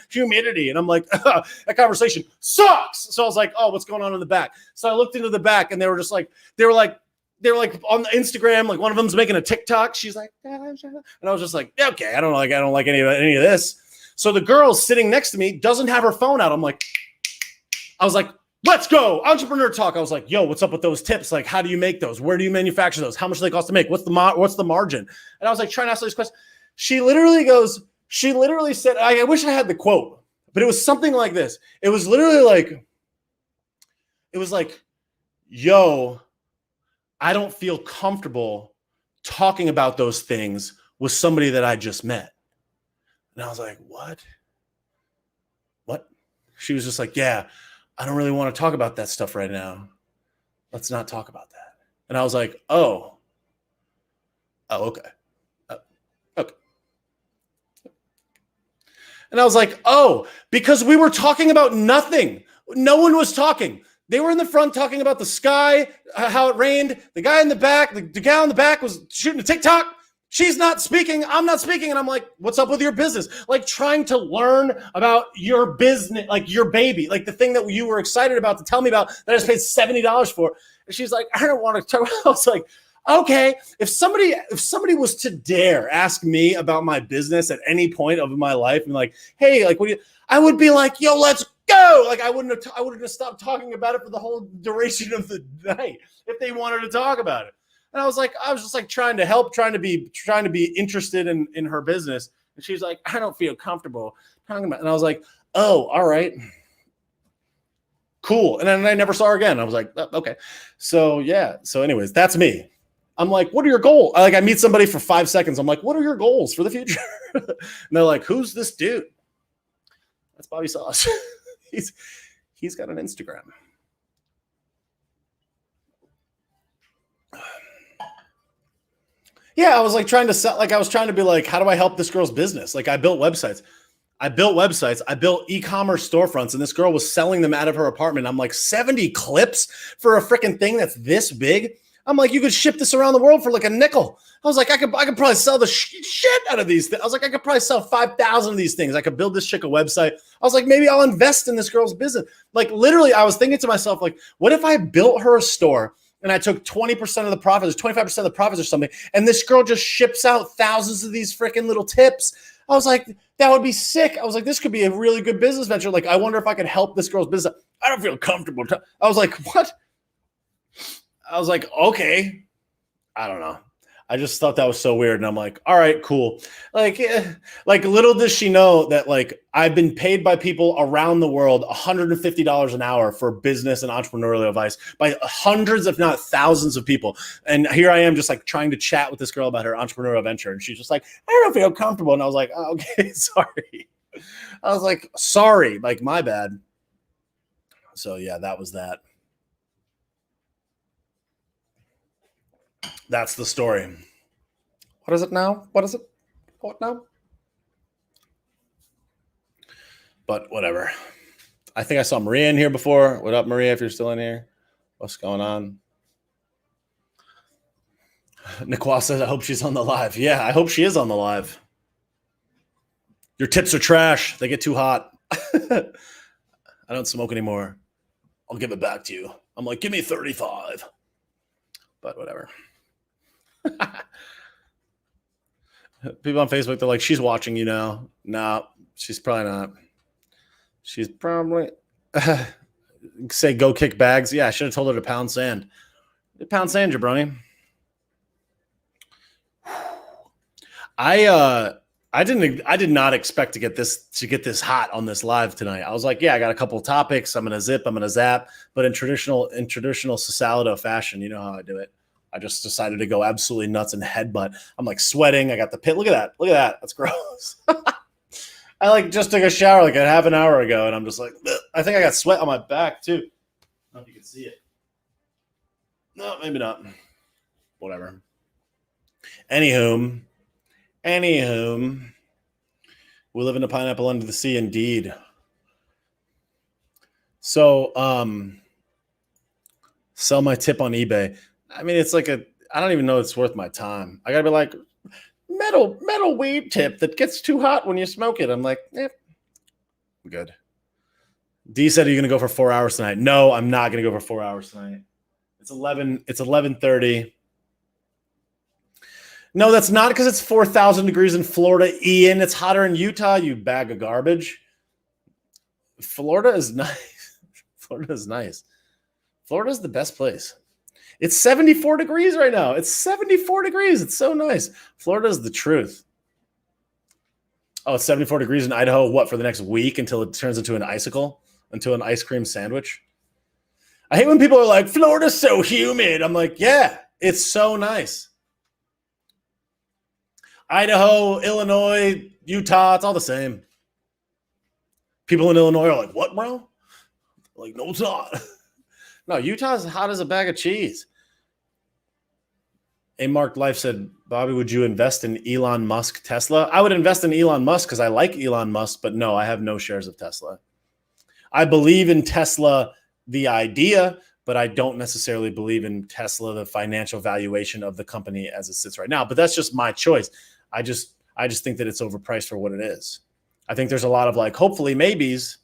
humidity. And I'm like, that conversation sucks. So I was like, oh, what's going on in the back? So I looked into the back and they were like on the Instagram, like one of them's making a TikTok. She's like, and I was just like, yeah, okay, I don't like any of this. So the girl sitting next to me doesn't have her phone out. I was like, let's go. Entrepreneur talk. I was like, yo, what's up with those tips? Like, how do you make those? Where do you manufacture those? How much do they cost to make? What's the margin? And I was like, trying to ask all these questions. She literally said, I wish I had the quote, but it was something like this. It was literally like, yo, I don't feel comfortable talking about those things with somebody that I just met. And I was like, what? She was just like, yeah, I don't really want to talk about that stuff right now. Let's not talk about that. And I was like, oh, okay. Okay. And I was like, oh, because we were talking about nothing. No one was talking. They were in the front talking about the sky, how it rained. The guy in the back, the gal in the back was shooting a TikTok. She's not speaking. I'm not speaking. And I'm like, what's up with your business? Like trying to learn about your business, like your baby, like the thing that you were excited about to tell me about that I just paid $70 for. And she's like, I don't want to talk. I was like, okay, if somebody was to dare ask me about my business at any point of my life and like, hey, like, I would be like, yo, let's go. Like I wouldn't have stopped talking about it for the whole duration of the night if they wanted to talk about it. And I was just like trying to help, trying to be interested in her business. And she's like, I don't feel comfortable talking about it. And I was like, oh, all right. Cool. And then I never saw her again. I was like, oh, okay. So yeah. So anyways, that's me. I'm like, what are your goals? I meet somebody for 5 seconds. I'm like, what are your goals for the future? And they're like, who's this dude? That's Bobby Sauce. He's got an Instagram. Yeah, I was like trying to sell, like I was trying to be like, how do I help this girl's business? Like I built websites. I built e-commerce storefronts, and this girl was selling them out of her apartment. I'm like, 70 clips for a freaking thing that's this big? I'm like, you could ship this around the world for like a nickel. I was like, I could probably sell the shit out of these things. I was like, I could probably sell 5,000 of these things. I could build this chick a website. I was like, maybe I'll invest in this girl's business. Like literally, I was thinking to myself, like, what if I built her a store and I took 20% of the profits, 25% of the profits or something, and this girl just ships out thousands of these freaking little tips? I was like, that would be sick. I was like, this could be a really good business venture. Like, I wonder if I could help this girl's business. I don't feel comfortable. I was like, what? I was like, okay. I don't know. I just thought that was so weird. And I'm like, all right, cool. Like little does she know that like I've been paid by people around the world $150 an hour for business and entrepreneurial advice by hundreds, if not thousands of people. And here I am just like trying to chat with this girl about her entrepreneurial venture. And she's just like, I don't feel comfortable. And I was like, oh, okay, sorry. I was like, sorry, like my bad. So yeah, that was that. That's the story. What is it now? What is it? What now? But whatever. I think I saw Maria in here before. What up, Maria, if you're still in here? What's going on? Nikwa says, I hope she's on the live. Yeah, I hope she is on the live. Your tips are trash. They get too hot. I don't smoke anymore. I'll give it back to you. I'm like, give me 35. But whatever. People on Facebook, they're like, she's watching you now. No, she's probably not. She's probably say go kick bags. Yeah, I should have told her to pound sand. Pound sand, jabroni. I did not expect to get this hot on this live tonight. I was like, yeah, I got a couple of topics. I'm gonna zip, I'm gonna zap. But in traditional Sasaldo fashion, you know how I do it. I just decided to go absolutely nuts and headbutt. I'm like sweating. I got the pit. Look at that. Look at that. That's gross. I like just took a shower like a half an hour ago, and I'm just like, ugh. I think I got sweat on my back too. I don't know if you can see it. No, maybe not. Whatever. Anywho, we live in a pineapple under the sea, indeed. So, sell my tip on eBay. I mean, it's like I don't even know it's worth my time. I gotta be like, metal weed tip that gets too hot when you smoke it. I'm like, I'm good. D said, are you gonna go for 4 hours tonight? No, I'm not gonna go for 4 hours tonight. It's 11:30. No, that's not because it's 4,000 degrees in Florida, Ian. It's hotter in Utah, you bag of garbage. Florida is nice. Florida is nice. Florida is the best place. It's 74 degrees right now. It's 74 degrees. It's so nice. Florida is the truth. Oh, it's 74 degrees in Idaho. What, for the next week until it turns into an icicle, until an ice cream sandwich? I hate when people are like, Florida's so humid. I'm like, yeah, it's so nice. Idaho, Illinois, Utah, it's all the same. People in Illinois are like, what, bro? Like, no, it's not. No, Utah's hot as a bag of cheese. A Marked Life said, Bobby, would you invest in Elon Musk Tesla? I would invest in Elon Musk because I like Elon Musk, but no, I have no shares of Tesla. I believe in Tesla, the idea, but I don't necessarily believe in Tesla, the financial valuation of the company as it sits right now. But that's just my choice. I just think that it's overpriced for what it is. I think there's a lot of like, hopefully maybes,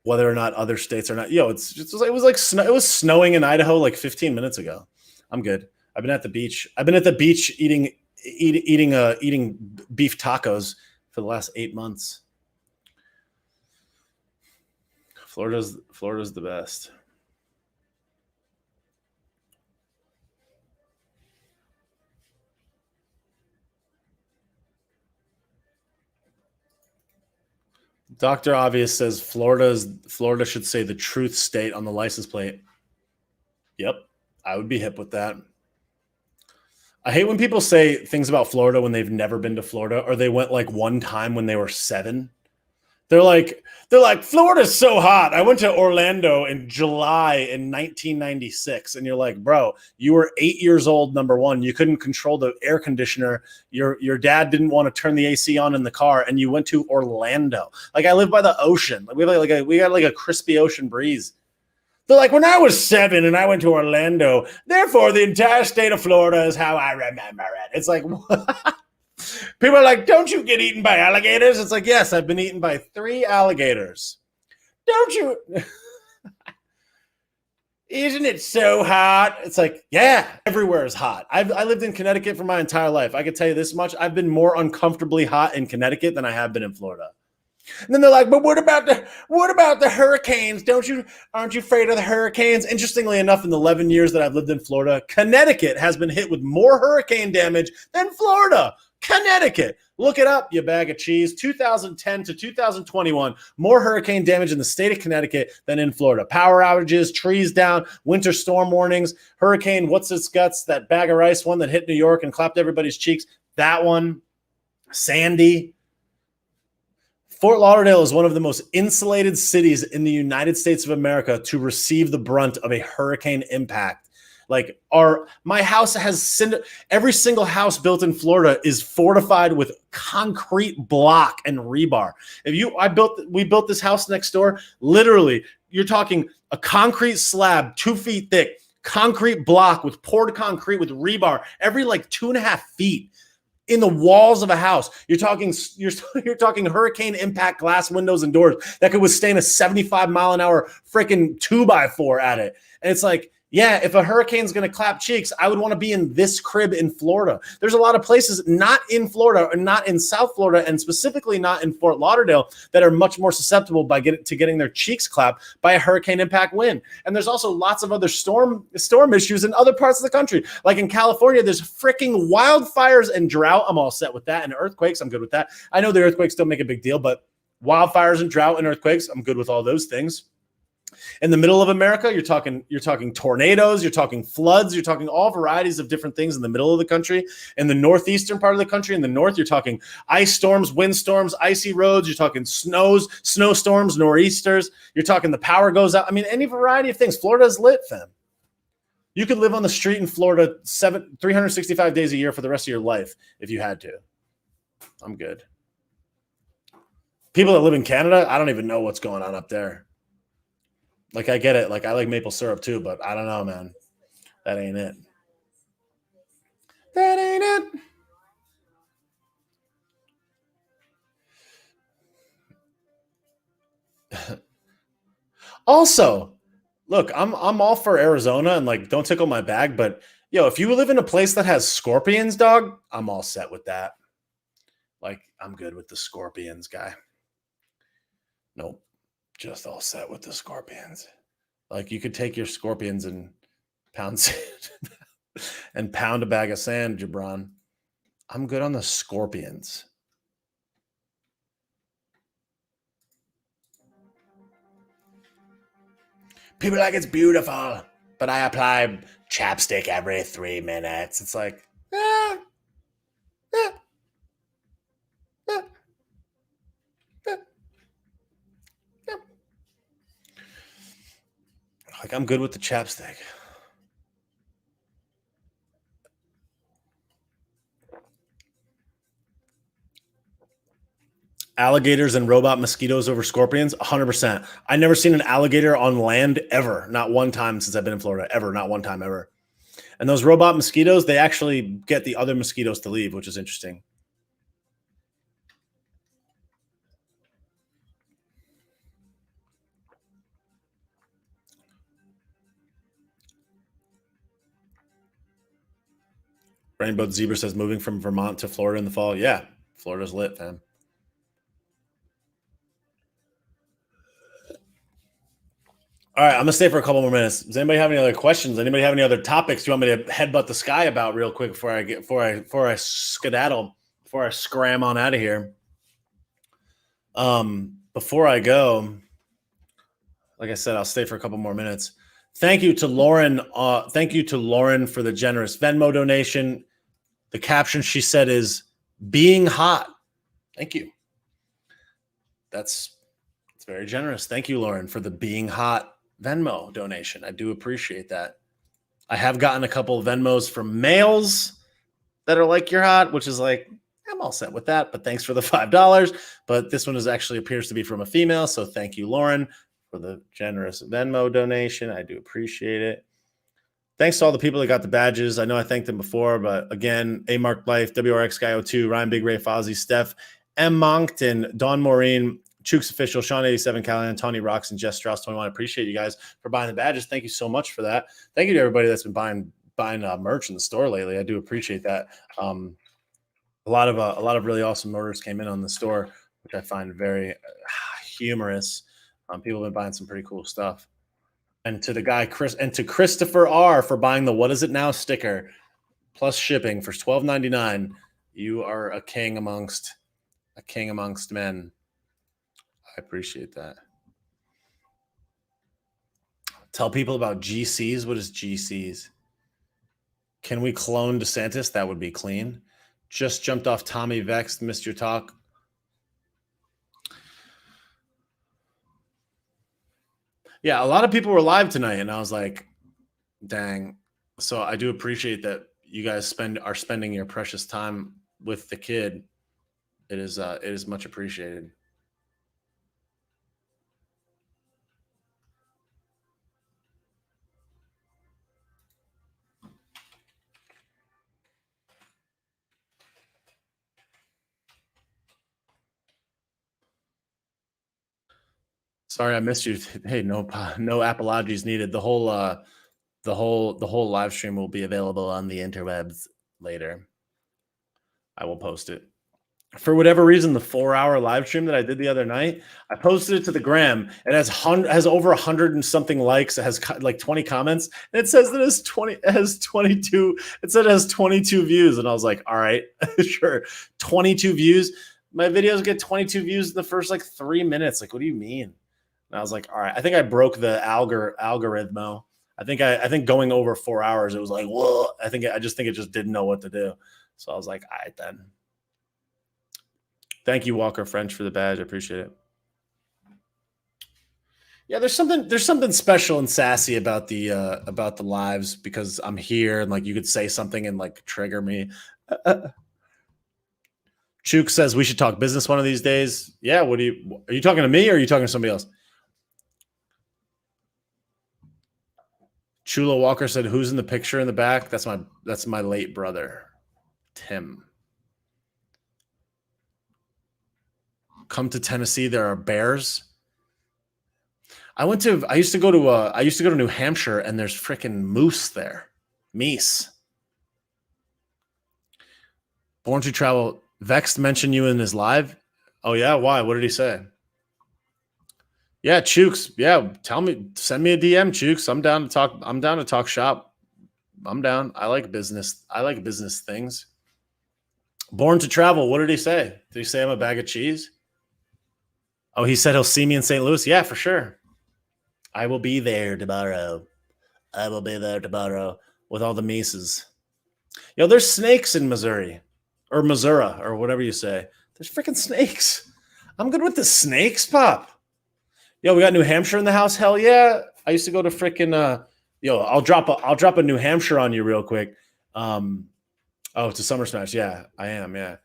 whether or not other states are not. It was snowing in Idaho like 15 minutes ago. I'm good. I've been at the beach. I've been at the beach eating beef tacos for the last 8 months. Florida's the best. Dr. Obvious says Florida should say the truth state on the license plate. Yep, I would be hip with that. I hate when people say things about Florida when they've never been to Florida, or they went like one time when they were 7. They're like, Florida's so hot. I went to Orlando in July in 1996. And you're like, bro, you were 8 years old, number one. You couldn't control the air conditioner. Your dad didn't want to turn the AC on in the car, and you went to Orlando. Like, I live by the ocean. Like, we got like a crispy ocean breeze. They're like, when I was 7 and I went to Orlando, therefore the entire state of Florida is how I remember it. It's like, what? People are like, don't you get eaten by alligators? It's like, yes, I've been eaten by 3 alligators. Don't you? Isn't it so hot? It's like, yeah, everywhere is hot. I lived in Connecticut for my entire life. I can tell you this much. I've been more uncomfortably hot in Connecticut than I have been in Florida. And then they're like, but what about the hurricanes? Aren't you afraid of the hurricanes? Interestingly enough, in the 11 years that I've lived in Florida, Connecticut has been hit with more hurricane damage than Florida. Connecticut. Look it up, you bag of cheese. 2010 to 2021, more hurricane damage in the state of Connecticut than in Florida. Power outages, trees down, winter storm warnings, hurricane, what's its guts, that bag of rice one that hit New York and clapped everybody's cheeks. That one, Sandy. Fort Lauderdale is one of the most insulated cities in the United States of America to receive the brunt of a hurricane impact. Like my house has every single house built in Florida is fortified with concrete block and rebar. We built this house next door. Literally, you're talking a concrete slab 2 feet thick, concrete block with poured concrete with rebar every like 2.5 feet. In the walls of a house. You're talking hurricane impact glass windows and doors that could withstand a 75-mile-an-hour freaking 2x4 at it. And it's like, yeah, if a hurricane's going to clap cheeks, I would want to be in this crib in Florida. There's a lot of places not in Florida or not in South Florida, and specifically not in Fort Lauderdale, that are much more susceptible getting their cheeks clapped by a hurricane impact wind. And there's also lots of other storm issues in other parts of the country. Like in California, there's freaking wildfires and drought. I'm all set with that. And earthquakes, I'm good with that. I know the earthquakes don't make a big deal, but wildfires and drought and earthquakes, I'm good with all those things. In the middle of America, you're talking tornadoes, you're talking floods, you're talking all varieties of different things in the middle of the country. In the northeastern part of the country, in the north, you're talking ice storms, windstorms, icy roads, you're talking snowstorms, nor'easters, you're talking the power goes out. I mean, any variety of things. Florida's lit, fam. You could live on the street in Florida 365 days a year for the rest of your life if you had to. I'm good. People that live in Canada, I don't even know what's going on up there. Like, I get it. Like, I like maple syrup too, but I don't know, man. That ain't it. That ain't it. Also, look, I'm all for Arizona and like, don't tickle my bag, but yo, if you live in a place that has scorpions, dog, I'm all set with that. Like, I'm good with the scorpions, guy. Nope. Just all set with the scorpions. Like, you could take your scorpions and pound a bag of sand, Jabron. I'm good on the scorpions. People are like, it's beautiful, but I apply chapstick every 3 minutes. It's like, like, I'm good with the chapstick. Alligators and robot mosquitoes over scorpions, 100%. I never seen an alligator on land ever. Not one time since I've been in Florida, ever. Not one time ever. And those robot mosquitoes, they actually get the other mosquitoes to leave, which is interesting. Rainbow Zebra says moving from Vermont to Florida in the fall. Yeah, Florida's lit, fam. All right, I'm gonna stay for a couple more minutes. Does anybody have any other questions? Anybody have any other topics? Do you want me to headbutt the sky about real quick before I skedaddle, before I scram on out of here? Before I go, like I said, I'll stay for a couple more minutes. Thank you to Lauren. Thank you to Lauren for the generous Venmo donation. The caption she said is "being hot." Thank you. It's very generous. Thank you, Lauren, for the "being hot" Venmo donation. I do appreciate that. I have gotten a couple of Venmos from males that are like, "You're hot," which is like, I'm all set with that, but thanks for the $5. But this one appears to be from a female. So thank you, Lauren, for the generous Venmo donation. I do appreciate it. Thanks to all the people that got the badges. I know I thanked them before, but again, A Mark Life, WRX Guy 02, Ryan Big Ray Fozzie, Steph, M. Moncton, Don Maureen, Chooks Official, Sean 87, Callahan, Tony Rocks, and Jess Strauss 21. I appreciate you guys for buying the badges. Thank you so much for that. Thank you to everybody that's been buying merch in the store lately. I do appreciate that. A lot of really awesome orders came in on the store which I find very humorous. People have been buying some pretty cool stuff. And to the guy Chris and to Christopher R for buying the "What Is It Now" sticker plus shipping for $12.99. You are a king amongst men. I appreciate that. Tell people about GCs. What is GCs? Can we clone DeSantis? That would be clean. Just jumped off Tommy Vexed. Missed your talk. Yeah, a lot of people were live tonight, and I was like, dang. So I do appreciate that you guys are spending your precious time with the kid. It is much appreciated. Sorry, I missed you. Hey, no apologies needed. The whole live stream will be available on the interwebs later. I will post it. For whatever reason, the 4-hour live stream that I did the other night, I posted it to the gram. It has over 100 and something likes. It has like 20 comments. And it says that it has 22. It said it has 22 views, and I was like, all right, sure, 22 views. My videos get 22 views in the first like 3 minutes. Like, what do you mean? And I was like, all right, I think I broke the algorithm. I think going over 4 hours, it was like, whoa. I just think it just didn't know what to do. So I was like, all right then. Thank you, Walker French, for the badge. I appreciate it. Yeah, there's something special and sassy about the lives because I'm here and like you could say something and like trigger me. Chook says we should talk business one of these days. Yeah, are you talking to me or are you talking to somebody else? Chula Walker said, "Who's in the picture in the back?" That's my late brother, Tim. Come to Tennessee. There are bears. I used to go to New Hampshire, and there's freaking moose there. Meese. Born to Travel. Vexed mentioned you in his live. Oh yeah, why? What did he say? Yeah, Chooks. Yeah, send me a DM, Chooks. I'm down to talk shop. I'm down. I like business. I like business things. Born to Travel. What did he say? Did he say I'm a bag of cheese? Oh, he said he'll see me in St. Louis. Yeah, for sure. I will be there tomorrow. With all the Mises. There's snakes in Missouri or Missouri or whatever you say. There's freaking snakes. I'm good with the snakes, Pop. We got New Hampshire in the house. Hell yeah. I used to go to freaking I'll drop a New Hampshire on you real quick. It's a Summer Smash. Yeah, I am. Yeah.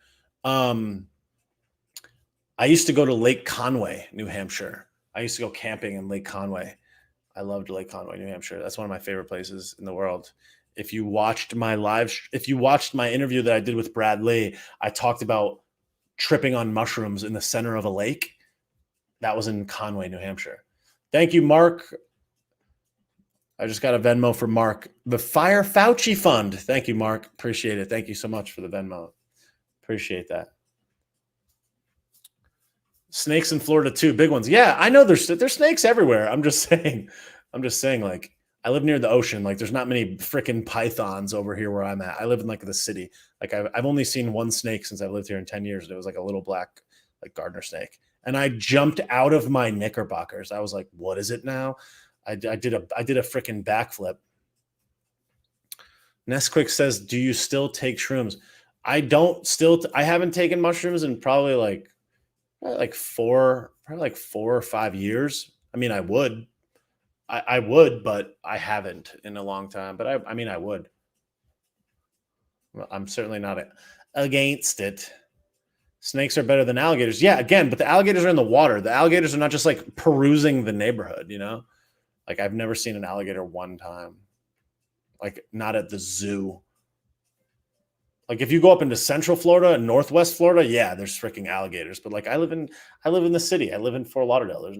I used to go to Lake Conway, New Hampshire. I used to go camping in Lake Conway. I loved Lake Conway, New Hampshire. That's one of my favorite places in the world. If you watched my interview that I did with Brad Lee, I talked about tripping on mushrooms in the center of a lake. That was in Conway, New Hampshire. Thank you, Mark. I just got a Venmo from Mark. The Fire Fauci Fund. Thank you, Mark. Appreciate it. Thank you so much for the Venmo. Appreciate that. Snakes in Florida too, big ones. Yeah, I know there's snakes everywhere. I'm just saying, like, I live near the ocean. Like, there's not many freaking pythons over here where I'm at. I live in like the city. Like, I've only seen one snake since I've lived here in 10 years. And it was like a little black, like gardener snake. And I jumped out of my knickerbockers. I was like, what is it now? I did a freaking backflip. Nesquick says, do you still take shrooms? I haven't taken mushrooms in probably like 4 or 5 years. I mean, I would, but I haven't in a long time. But I would. Well, I'm certainly not against it. Snakes are better than alligators. Yeah, again, but the alligators are in the water. The alligators are not just like perusing the neighborhood, Like, I've never seen an alligator one time. Like, not at the zoo. Like, if you go up into Central Florida and Northwest Florida, yeah, there's freaking alligators. But like, I live in the city. I live in Fort Lauderdale.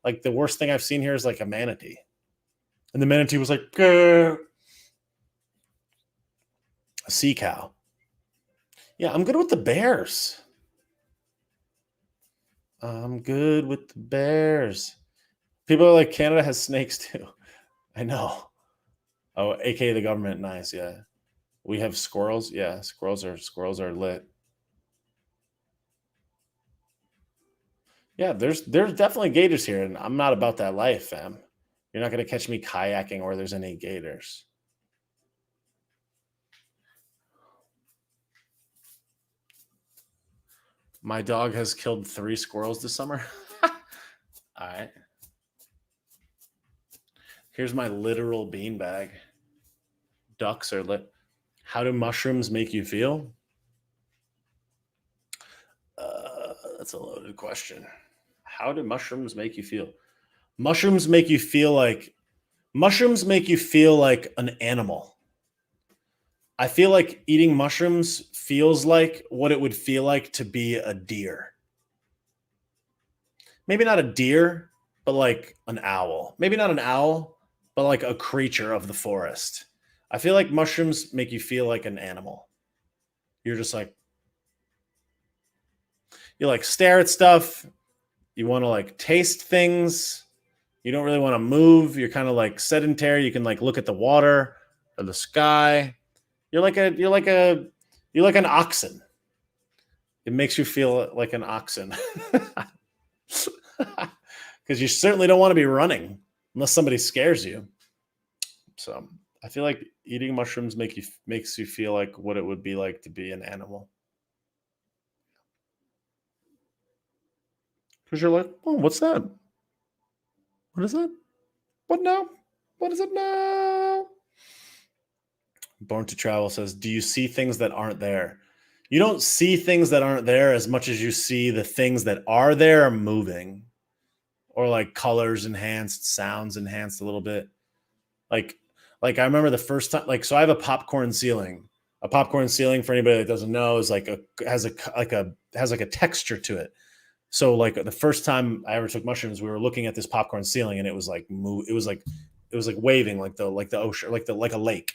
Like, the worst thing I've seen here is like a manatee, and the manatee was like a sea cow. Yeah, I'm good with the bears. I'm good with the bears. People are like, Canada has snakes too. I know. Oh, aka the government. Nice, yeah. We have squirrels. Yeah, squirrels are lit. Yeah, there's definitely gators here, and I'm not about that life, fam. You're not gonna catch me kayaking where there's any gators. My dog has killed 3 squirrels this summer. All right. Here's my literal beanbag. Ducks are lit. How do mushrooms make you feel? That's a loaded question. How do mushrooms make you feel? Mushrooms make you feel like mushrooms make you feel like an animal. I feel like eating mushrooms feels like what it would feel like to be a deer. Maybe not a deer, but like an owl. Maybe not an owl, but like a creature of the forest. I feel like mushrooms make you feel like an animal. You're just like, you like stare at stuff. You want to like taste things. You don't really want to move. You're kind of like sedentary. You can like look at the water or the sky. You're like an oxen. It makes you feel like an oxen. Because you certainly don't want to be running unless somebody scares you. So I feel like eating mushrooms makes you feel like what it would be like to be an animal. Because you're like, oh, what's that? What is that? What now? What is it now? Born to Travel says, do you see things that aren't there? You don't see things that aren't there as much as you see the things that are there moving, or like colors enhanced, sounds enhanced a little bit. Like, like I remember the first time, like, so I have a popcorn ceiling. A popcorn ceiling, for anybody that doesn't know, is like has like a texture to it. So like the first time I ever took mushrooms, we were looking at this popcorn ceiling, and it was like it was like waving, like the ocean, like a lake,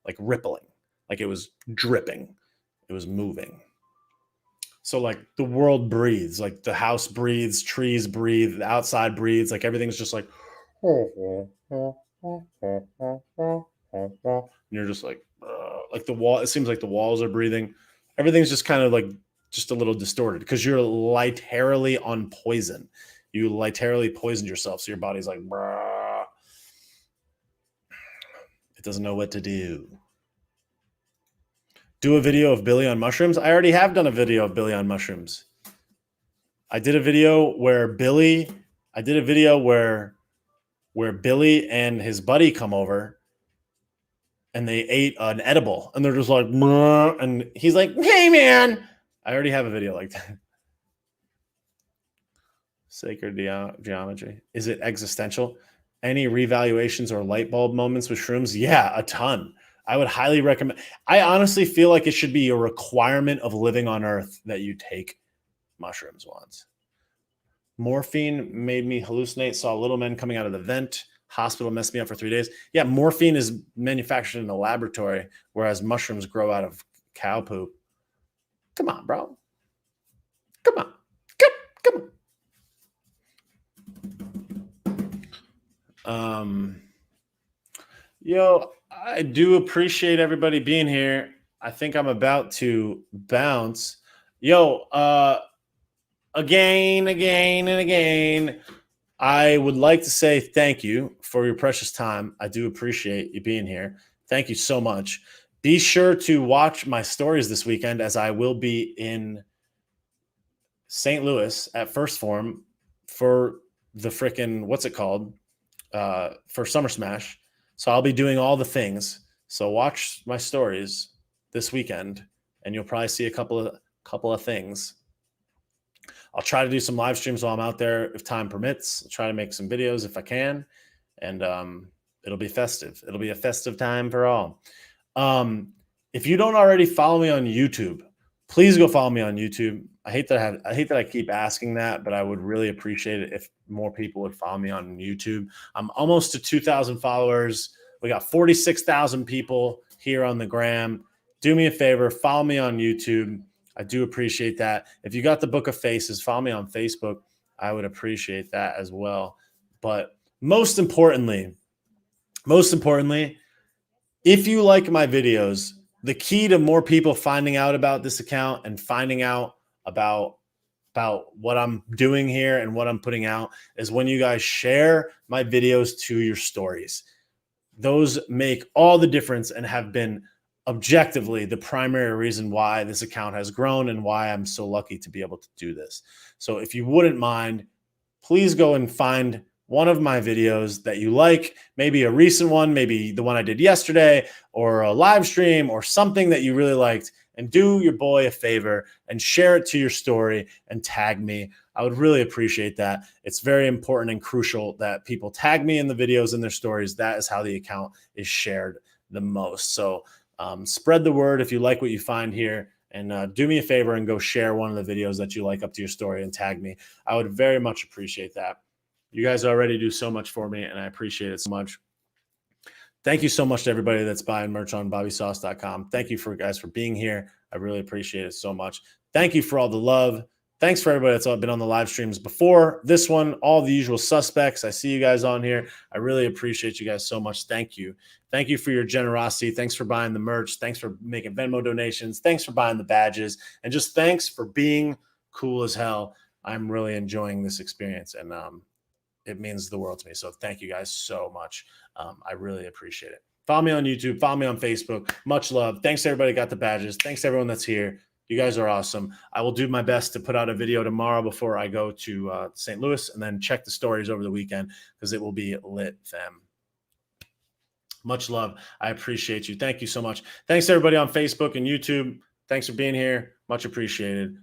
like rippling, like it was dripping, it was moving. So like the world breathes, like the house breathes, trees breathe, the outside breathes, like everything's just like, and you're just like the wall. It seems like the walls are breathing. Everything's just kind of like just a little distorted because you're literally on poison. You literally poisoned yourself, so your body's like, bruh. It doesn't know what to do. Do a video of Billy on mushrooms. I already have done a video of Billy on mushrooms. I did a video where Billy and his buddy come over and they ate an edible and they're just like, and he's like, hey man. I already have a video like that. Sacred geometry. Is it existential? Any revaluations or light bulb moments with shrooms? Yeah, a ton. I would highly recommend. I honestly feel like it should be a requirement of living on Earth that you take mushrooms once. Morphine made me hallucinate. Saw little men coming out of the vent. Hospital messed me up for 3 days. Yeah, morphine is manufactured in a laboratory, whereas mushrooms grow out of cow poop. Come on, bro. Come on. Come on. Yo, I do appreciate everybody being here. I think I'm about to bounce. Yo, again, and again, I would like to say thank you for your precious time. I do appreciate you being here. Thank you so much. Be sure to watch my stories this weekend, as I will be in St. Louis at First Form for the frickin' what's it called? For Summer Smash. So I'll be doing all the things. So watch my stories this weekend, and you'll probably see a couple of things. I'll try to do some live streams while I'm out there if time permits. I'll try to make some videos if I can, and it'll be festive. It'll be a festive time for all. If you don't already follow me on YouTube, please go follow me on YouTube. I hate that I keep asking that, but I would really appreciate it if more people would follow me on YouTube. I'm almost to 2,000 followers. We got 46,000 people here on the gram. Do me a favor, follow me on YouTube. I do appreciate that. If you got the Book of Faces, follow me on Facebook. I would appreciate that as well. But most importantly, if you like my videos, the key to more people finding out about this account and finding out about what I'm doing here and what I'm putting out is when you guys share my videos to your stories. Those make all the difference and have been objectively the primary reason why this account has grown and why I'm so lucky to be able to do this. So if you wouldn't mind, please go and find one of my videos that you like, maybe a recent one, maybe the one I did yesterday, or a live stream, or something that you really liked, and do your boy a favor and share it to your story and tag me. I would really appreciate that. It's very important and crucial that people tag me in the videos and their stories. That is how the account is shared the most. So spread the word if you like what you find here, and do me a favor and go share one of the videos that you like up to your story and tag me. I would very much appreciate that. You guys already do so much for me, and I appreciate it so much. Thank you so much to everybody that's buying merch on BobbySauce.com. Thank you for guys for being here. I really appreciate it so much. Thank you for all the love. Thanks for everybody that's been on the live streams before this one, all the usual suspects. I see you guys on here. I really appreciate you guys so much. Thank you. Thank you for your generosity. Thanks for buying the merch. Thanks for making Venmo donations. Thanks for buying the badges. And just thanks for being cool as hell. I'm really enjoying this experience, and it means the world to me. So thank you guys so much. I really appreciate it. Follow me on YouTube. Follow me on Facebook. Much love. Thanks to everybody who got the badges. Thanks to everyone that's here. You guys are awesome. I will do my best to put out a video tomorrow before I go to St. Louis, and then check the stories over the weekend because it will be lit, fam. Much love. I appreciate you. Thank you so much. Thanks to everybody on Facebook and YouTube. Thanks for being here. Much appreciated.